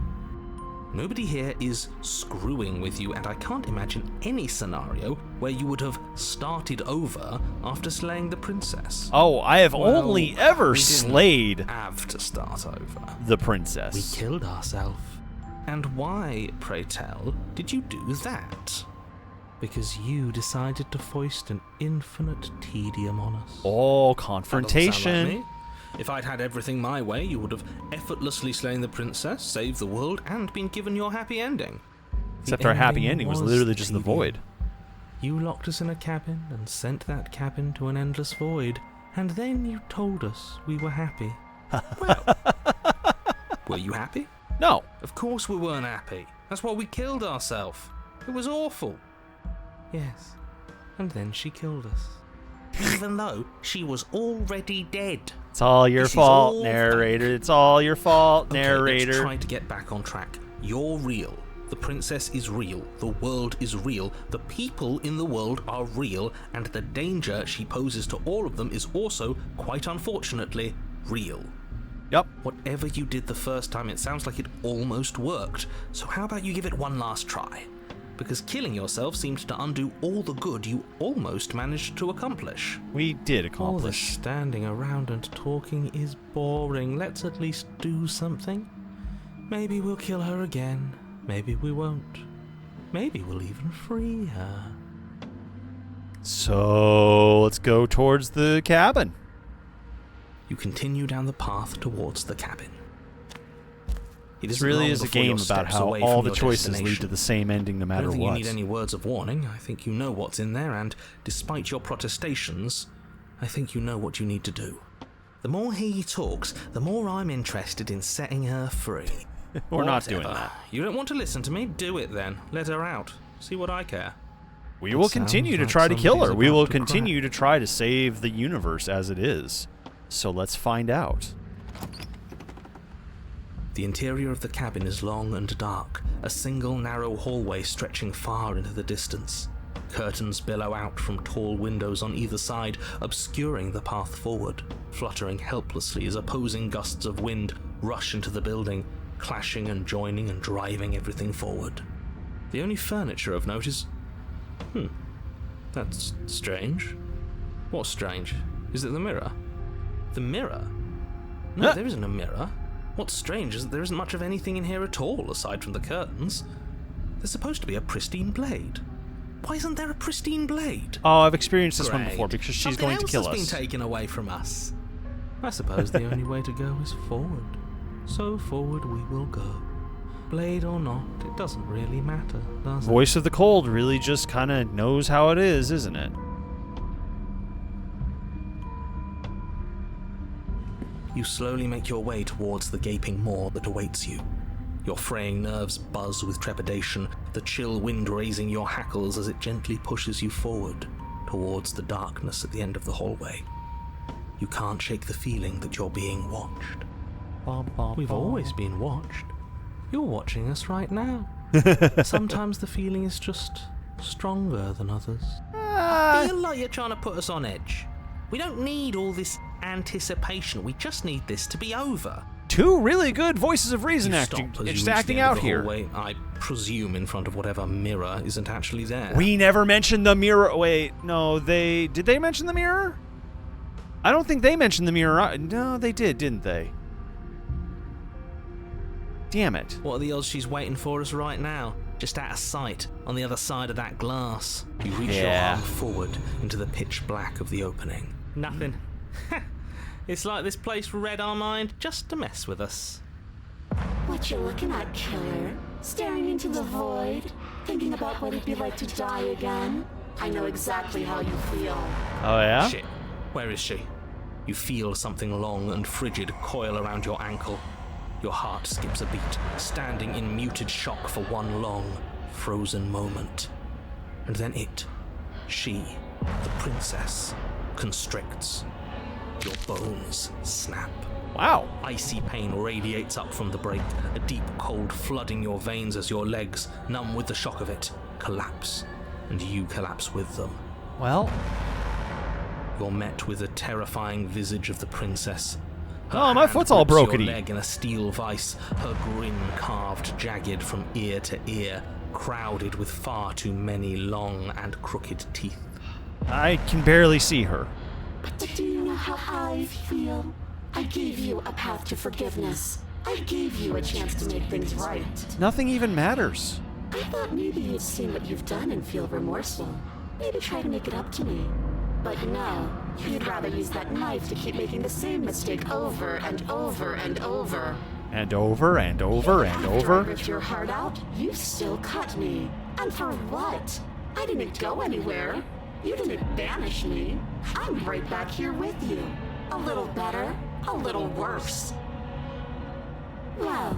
Nobody here is screwing with you, and I can't imagine any scenario where you would have started over after slaying the princess. Oh, I have Well, only ever we didn't slayed have to start over. the We princess. killed ourselves. And why, pray tell, did you do that? Because you decided to foist an infinite tedium on us. Oh, That doesn't sound confrontation. like me. If I'd had everything my way, you would have effortlessly slain the princess, saved the world, and been given your happy ending. Except The our happy ending ending was was literally just the tedium. void. You locked us in a cabin and sent that cabin to an endless void, and then you told us we were happy. Well, were you happy? No. Of course we weren't happy. That's why we killed ourselves. It was awful. Yes. And then she killed us. Even though she was already dead. It's all your This is fault, all narrator. It's all your fault, Okay, narrator. let's try to get back on track. You're real. The princess is real. The world is real. The people in the world are real. And the danger she poses to all of them is also, quite unfortunately, real. Yep. Whatever you did the first time, it sounds like it almost worked. So how about you give it one last try? Because killing yourself seemed to undo all the good you almost managed to accomplish. We did All this accomplish. standing around and talking is boring. Let's at least do something. Maybe we'll kill her again. Maybe we won't. Maybe we'll even free her. So let's go towards the cabin. You continue down the path towards the cabin. It This isn't really long is a before you're game about steps how away all from the your choices lead to destination. the same ending no I matter don't think what. you need any words of warning. I think you know what's in there, and despite your protestations, I think you know what you need to do. The more he talks, the more I'm interested in setting her free. We're not doing Whatever. that. You don't want to listen to me? Do it then. Let her out. See what I care. We will sounds continue to like try to kill her. somebody's We about will to continue to try to save the universe as it is. So let's find out. The interior of the cabin is long and dark, a single narrow hallway stretching far into the distance. Curtains billow out from tall windows on either side, obscuring the path forward, fluttering helplessly as opposing gusts of wind rush into the building, clashing and joining and driving everything forward. The only furniture of note is... that's strange. What's strange? Is it the mirror? The mirror? No, Huh? there isn't a mirror. What's strange is that there isn't much of anything in here at all, aside from the curtains. There's supposed to be a pristine blade. Why isn't there a pristine blade? Oh, I've experienced this one Great. before because she's Something going to kill else has us. been taken away from us. I suppose the only way to go is forward. So forward we will go. Blade or not, it doesn't really matter, does it? Voice of the Cold really just kind of knows how it is, isn't it? You slowly make your way towards the gaping maw that awaits you. Your fraying nerves buzz with trepidation, the chill wind raising your hackles as it gently pushes you forward towards the darkness at the end of the hallway. You can't shake the feeling that you're being watched. We've always been watched. You're watching us right now. Sometimes the feeling is just stronger than others. I feel like you're trying to put us on edge. We don't need all this anticipation. We just need this to be over. Two really good voices of reason You acting, stop as you just reach acting the end out of the here. hallway, I presume in front of whatever mirror isn't actually there. We never mentioned the mirror. Wait, no, did they mention the mirror? I don't think they mentioned the mirror. No, they did, didn't they? Damn it. What are the odds she's waiting for us right now? Just out of sight, on the other side of that glass. You reach your Yeah. arm forward into the pitch black of the opening. Nothing. It's like this place read our mind just to mess with us. What you looking at, killer? Staring into the void? Thinking about what it'd be like to die again? I know exactly how you feel. Oh, yeah? Shit, where is she? You feel something long and frigid coil around your ankle. Your heart skips a beat, standing in muted shock for one long, frozen moment. And then she, the princess, constricts. Your bones snap. Wow. Icy pain radiates up from the break, a deep cold flooding your veins as your legs, numb with the shock of it, collapse, and you collapse with them. Well, You're met with the terrifying visage of the princess. Her oh, my hand foot's all grips your brokety. leg in a steel vice, her grin carved jagged from ear to ear, crowded with far too many long and crooked teeth. I can barely see her. But do you know how I feel? I gave you a path to forgiveness. I gave you a chance to make things right. Nothing even matters. I thought maybe you'd seen what you've done and feel remorseful. Maybe try to make it up to me. But no, you'd rather use that knife to keep making the same mistake over and over and over. And over and over and After I over. ripped your heart out, you still cut me. And for what? I didn't go anywhere. You didn't banish me. I'm right back here with you. A little better, a little worse. Well,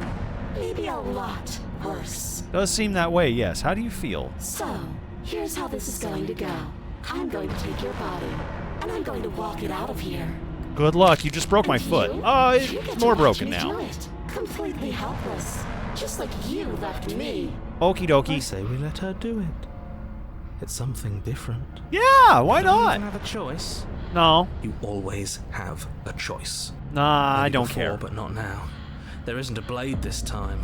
maybe a lot worse. Does seem that way, yes. How do you feel? So, here's how this is going to go. I'm going to take your body, and I'm going to walk it out of here. Good luck, you just broke my And foot. you It's get to more watch broken me now. do it, completely helpless, just like you left me. Okie I dokie. say we let her do it. It's something different. Yeah, why You don't not? even have a choice. No. You always have a choice. Nah, I Maybe don't before, care. but not now. There isn't a blade this time.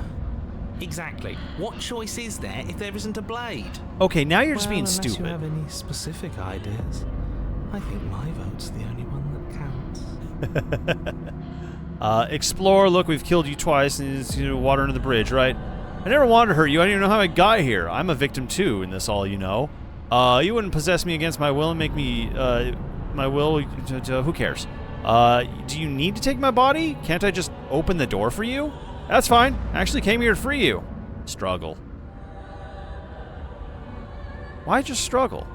Exactly. What choice is there if there isn't a blade? Okay, now you're just being unless stupid. you have any specific ideas, I think my vote's the only one that counts. Explore, look, we've killed you twice, and it's, water under the bridge, right? I never wanted to hurt you. I don't even know how I got here. I'm a victim too, in this all you know. You wouldn't possess me against my will and make me, my will, who cares? Do you need to take my body? Can't I just open the door for you? That's fine. I actually came here to free you. Struggle. Why just struggle?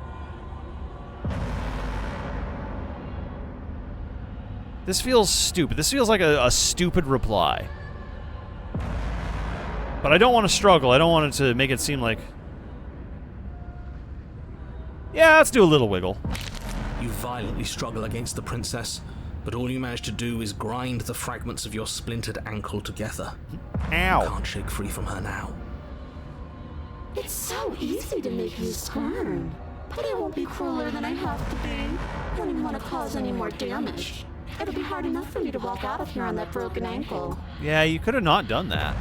This feels stupid. This feels like a stupid reply. But I don't want to struggle. I don't want it to make it seem like... Yeah, let's do a little wiggle. You violently struggle against the princess, but all you manage to do is grind the fragments of your splintered ankle together. Ow. Can't shake free from her now. It's so easy to make you squirm, but I won't be crueler than I have to be. I don't even want to cause any more damage. It'll be hard enough for me to walk out of here on that broken ankle. Yeah, you could have not done that.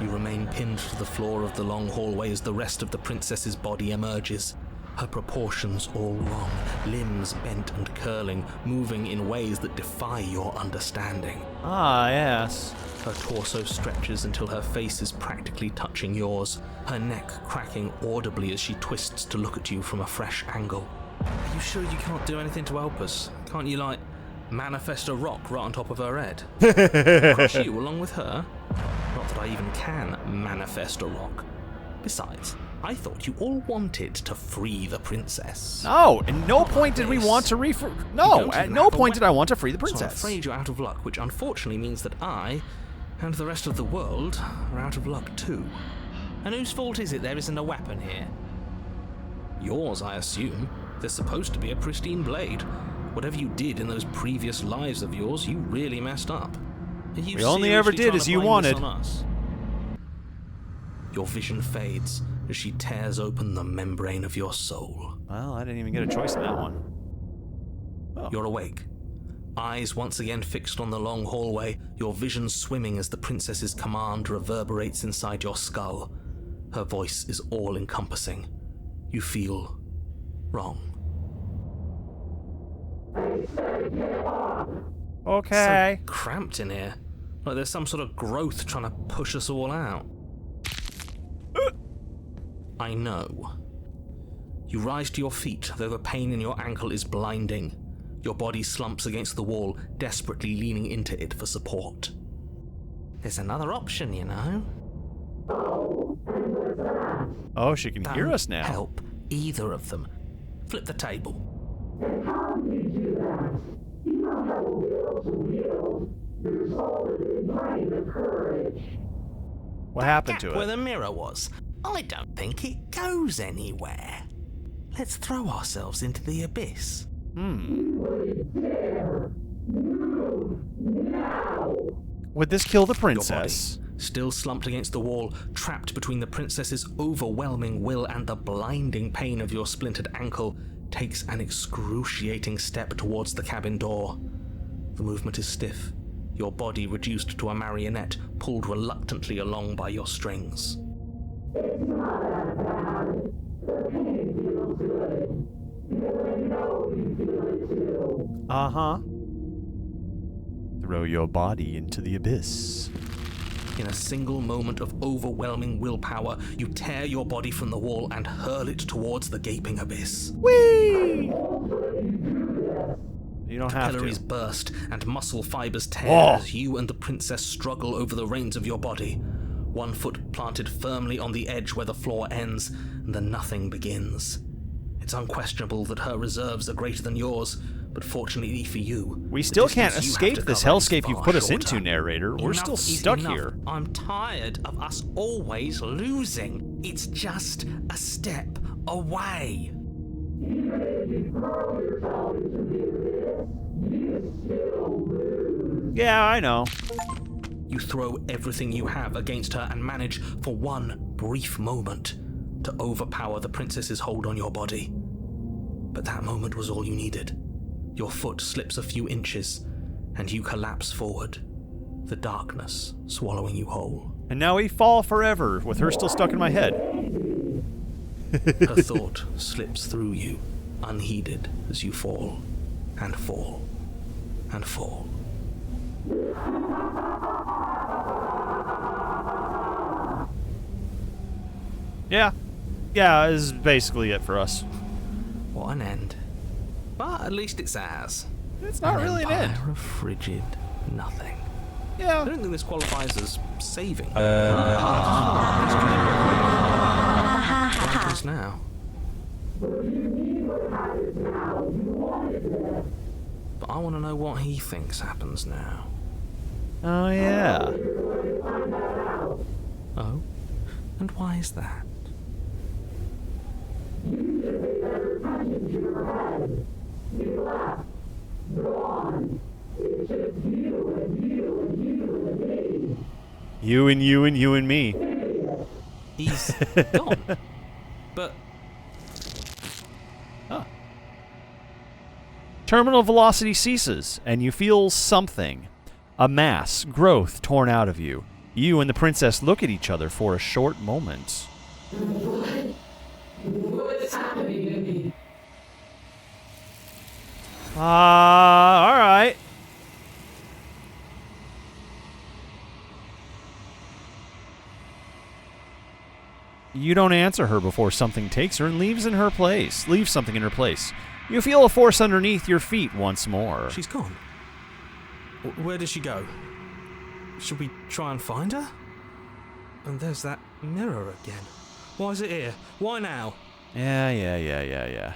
You remain pinned to the floor of the long hallway as the rest of the princess's body emerges. Her proportions all wrong, limbs bent and curling, moving in ways that defy your understanding. Ah, yes. Her torso stretches until her face is practically touching yours, her neck cracking audibly as she twists to look at you from a fresh angle. Are you sure you can't do anything to help us? Can't you, manifest a rock right on top of her head. Crush you along with her? Not that I even can manifest a rock. Besides, I thought you all wanted to free the princess. No, at no Not point like did we this. want to You No, don't at even no have a point did I weapon. want to free the So I'm princess. afraid you're out of luck, which unfortunately means that I, and the rest of the world, are out of luck too. And whose fault is it there isn't a weapon here? Yours, I assume. There's supposed to be a pristine blade. Whatever you did in those previous lives of yours, you really messed up. Are you We only ever seriously did trying as to you blame this wanted. on us? Your vision fades as she tears open the membrane of your soul. Well, I didn't even get a choice in that one. Oh. You're awake. Eyes once again fixed on the long hallway, your vision swimming as the princess's command reverberates inside your skull. Her voice is all-encompassing. You feel wrong. Okay. So cramped in here. Like there's some sort of growth trying to push us all out. I know. You rise to your feet, though the pain in your ankle is blinding. Your body slumps against the wall, desperately leaning into it for support. There's another option, you know. Oh, she can hear Don't us now. help either of them. Flip the table. What happened Gap to where it? the mirror was. I don't think it goes anywhere. Let's throw ourselves into the abyss. Would this kill the Your princess? body, still slumped against the wall, trapped between the princess's overwhelming will and the blinding pain of your splintered ankle, takes an excruciating step towards the cabin door. The movement is stiff, your body reduced to a marionette, pulled reluctantly along by your strings. Uh-huh. Throw your body into the abyss. In a single moment of overwhelming willpower, you tear your body from the wall and hurl it towards the gaping abyss. Whee! You don't have Capillaries to. burst and muscle fibers tear Oh. as you and the princess struggle over the reins of your body. One foot planted firmly on the edge where the floor ends, and the nothing begins. It's unquestionable that her reserves are greater than yours, but fortunately for you, We the still can't distance you have escape to this cover is hellscape you've far put us shorter. into, narrator. We're Enough still is stuck enough. here. I'm tired of us always losing. It's just a step away. Yeah, I know. You throw everything you have against her and manage, for one brief moment, to overpower the princess's hold on your body. But that moment was all you needed. Your foot slips a few inches, and you collapse forward, the darkness swallowing you whole. And now we fall forever, with her still stuck in my head. Her thought slips through you, unheeded, as you fall, and fall, and fall. Yeah. Yeah, this is basically it for us. What an end. But at least it's ours. It's not really an end. Empire of frigid nothing. I Yeah. don't think this qualifies as saving. What happens now? But I want to know what he thinks happens now. Oh, yeah. Oh? And why is that? You and you and you and me. He's gone. But Terminal velocity ceases, and you feel something. A mass, growth torn out of you. You and the princess look at each other for a short moment. What's happening to me? Alright. You don't answer her before something takes her and leaves something in her place. You feel a force underneath your feet once more. she's gone. Where did she go? Should we try and find her? And there's that mirror again. Why is it here? Why now? Yeah.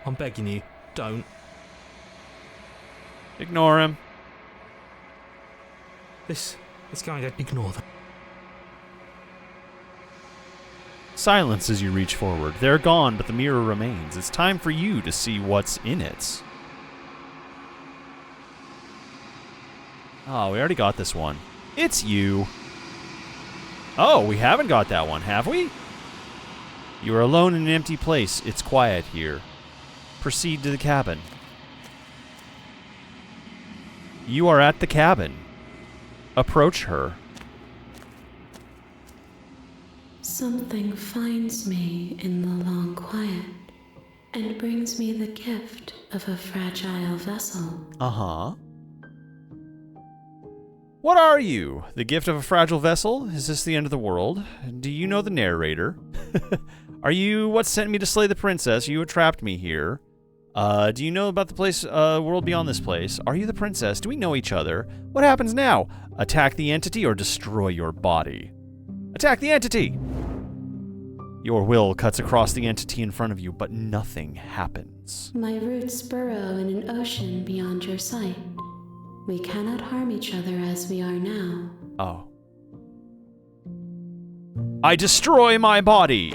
I'm begging you, don't. Ignore him. It's going to ignore them. Silence as you reach forward. They're gone, but the mirror remains. It's time for you to see what's in it. Oh, we already got this one. It's you. Oh, we haven't got that one, have we? You are alone in an empty place. It's quiet here. Proceed to the cabin. You are at the cabin. Approach her. Something finds me in the long quiet and brings me the gift of a fragile vessel. Uh-huh. What are you? The gift of a fragile vessel? Is this the end of the world? Do you know the narrator? Are you what sent me to slay the princess? You trapped me here. Do you know about the place, world beyond this place? Are you the princess? Do we know each other? What happens now? Attack the entity or destroy your body? Attack the entity! Your will cuts across the entity in front of you, but nothing happens. My roots burrow in an ocean beyond your sight. We cannot harm each other as we are now. Oh. I destroy my body!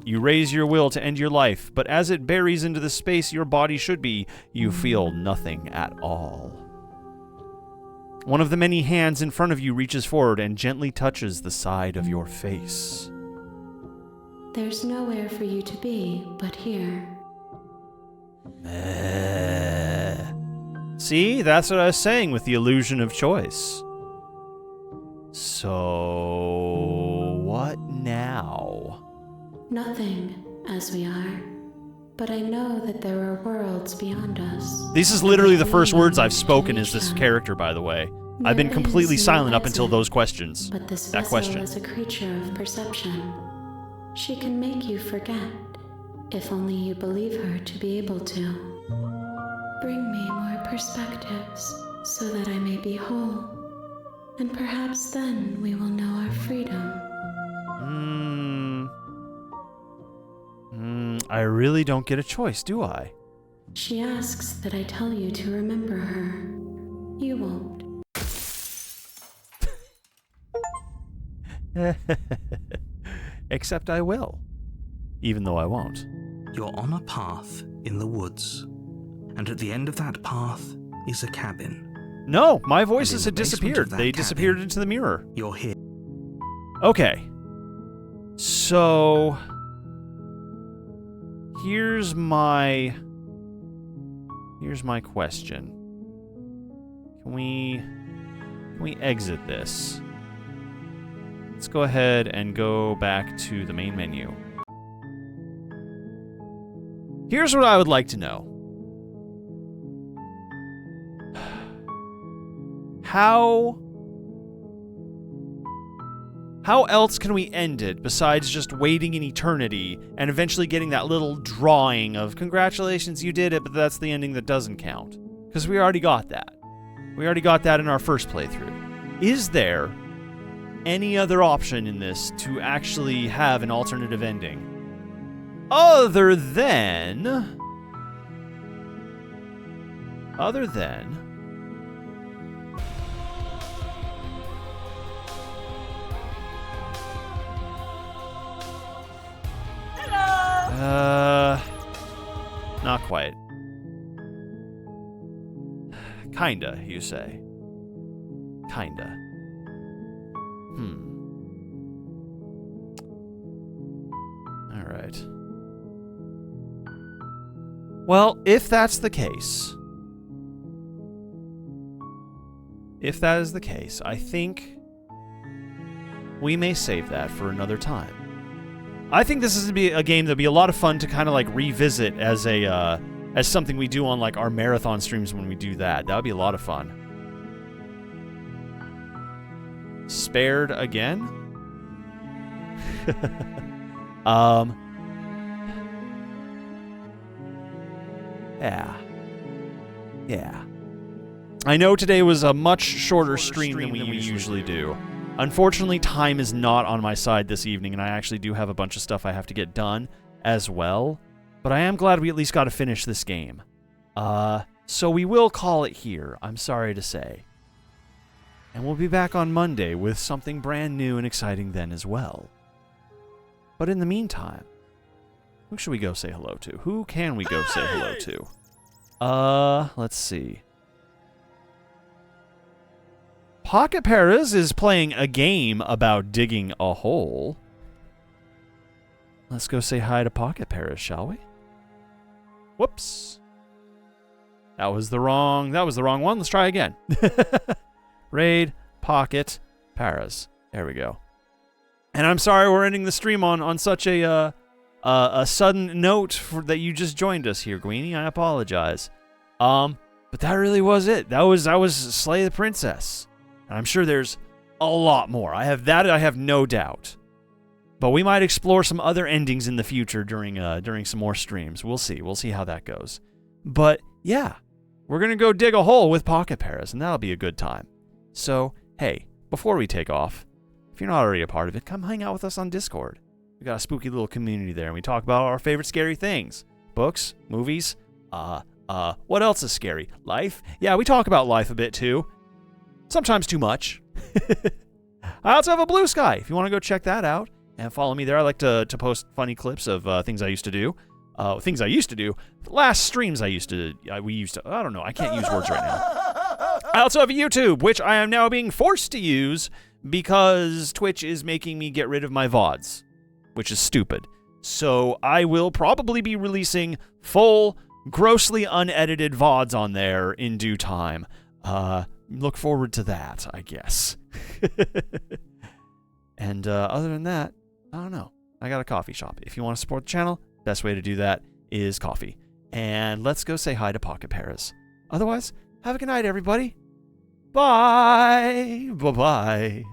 You raise your will to end your life, but as it buries into the space your body should be, you feel nothing at all. One of the many hands in front of you reaches forward and gently touches the side of your face. There's nowhere for you to be but here. See, that's what I was saying with the illusion of choice. So, what now? Nothing, as we are. But I know that there are worlds beyond us. This is literally the first words I've spoken as this character, by the way. I've been There completely is no silent up until exit, those questions. But this That vessel question. is a creature of perception. She can make you forget, if only you believe her to be able to. Bring me more perspectives, so that I may be whole. And perhaps then we will know our freedom. I really don't get a choice, do I? She asks that I tell you to remember her. You won't. Except I will. Even though I won't. You're on a path in the woods, and at the end of that path is a cabin. No, my voices And had in the basement disappeared. of that They cabin- disappeared into the mirror. You're here. Okay. So... Here's my question. Can we exit this? Let's go ahead and go back to the main menu. Here's what I would like to know. How else can we end it besides just waiting in eternity and eventually getting that little drawing of congratulations, you did it, but that's the ending that doesn't count? Because we already got that. We already got that in our first playthrough. Is there any other option in this to actually have an alternative ending? Other than... Not quite. Kinda, you say. Kinda. Alright. Well, if that's the case... If that is the case, I think we may save that for another time. I think this is going to be a game that'll be a lot of fun to kind of like revisit as a as something we do on like our marathon streams when we do that. That would be a lot of fun. Spared again? Yeah. Yeah. I know today was a much shorter stream than we usually do. Unfortunately, time is not on my side this evening, and I actually do have a bunch of stuff I have to get done as well. But I am glad we at least got to finish this game. So we will call it here, I'm sorry to say. And we'll be back on Monday with something brand new and exciting then as well. But in the meantime, who should we go say hello to? Who can we go say hello to? Let's see. Pocket Paras is playing a game about digging a hole. Let's go say hi to Pocket Paras, shall we? Whoops. That was the wrong one. Let's try again. Raid Pocket Paras. There we go. And I'm sorry we're ending the stream on such a sudden note that you just joined us here, Greenie. I apologize. But that really was it. That was Slay the Princess. And I'm sure there's a lot more. I have no doubt. But we might explore some other endings in the future during some more streams. We'll see. We'll see how that goes. But yeah, we're gonna go dig a hole with Pocket Paras, and that'll be a good time. So hey, before we take off, if you're not already a part of it, come hang out with us on Discord. We got a spooky little community there, and we talk about our favorite scary things: books, movies. What else is scary? Life? Yeah, we talk about life a bit too. Sometimes too much. I also have a Blue Sky if you want to go check that out and follow me there. I like to post funny clips of things I used to do. The last streams I don't know, I can't use words right now. I also have a YouTube, which I am now being forced to use because Twitch is making me get rid of my VODs, which is stupid. So I will probably be releasing full, grossly unedited VODs on there in due time. Look forward to that, I guess. And other than that, I don't know. I got a coffee shop. If you want to support the channel, best way to do that is coffee. And let's go say hi to Pocket Paras. Otherwise, have a good night, everybody. Bye. Bye-bye.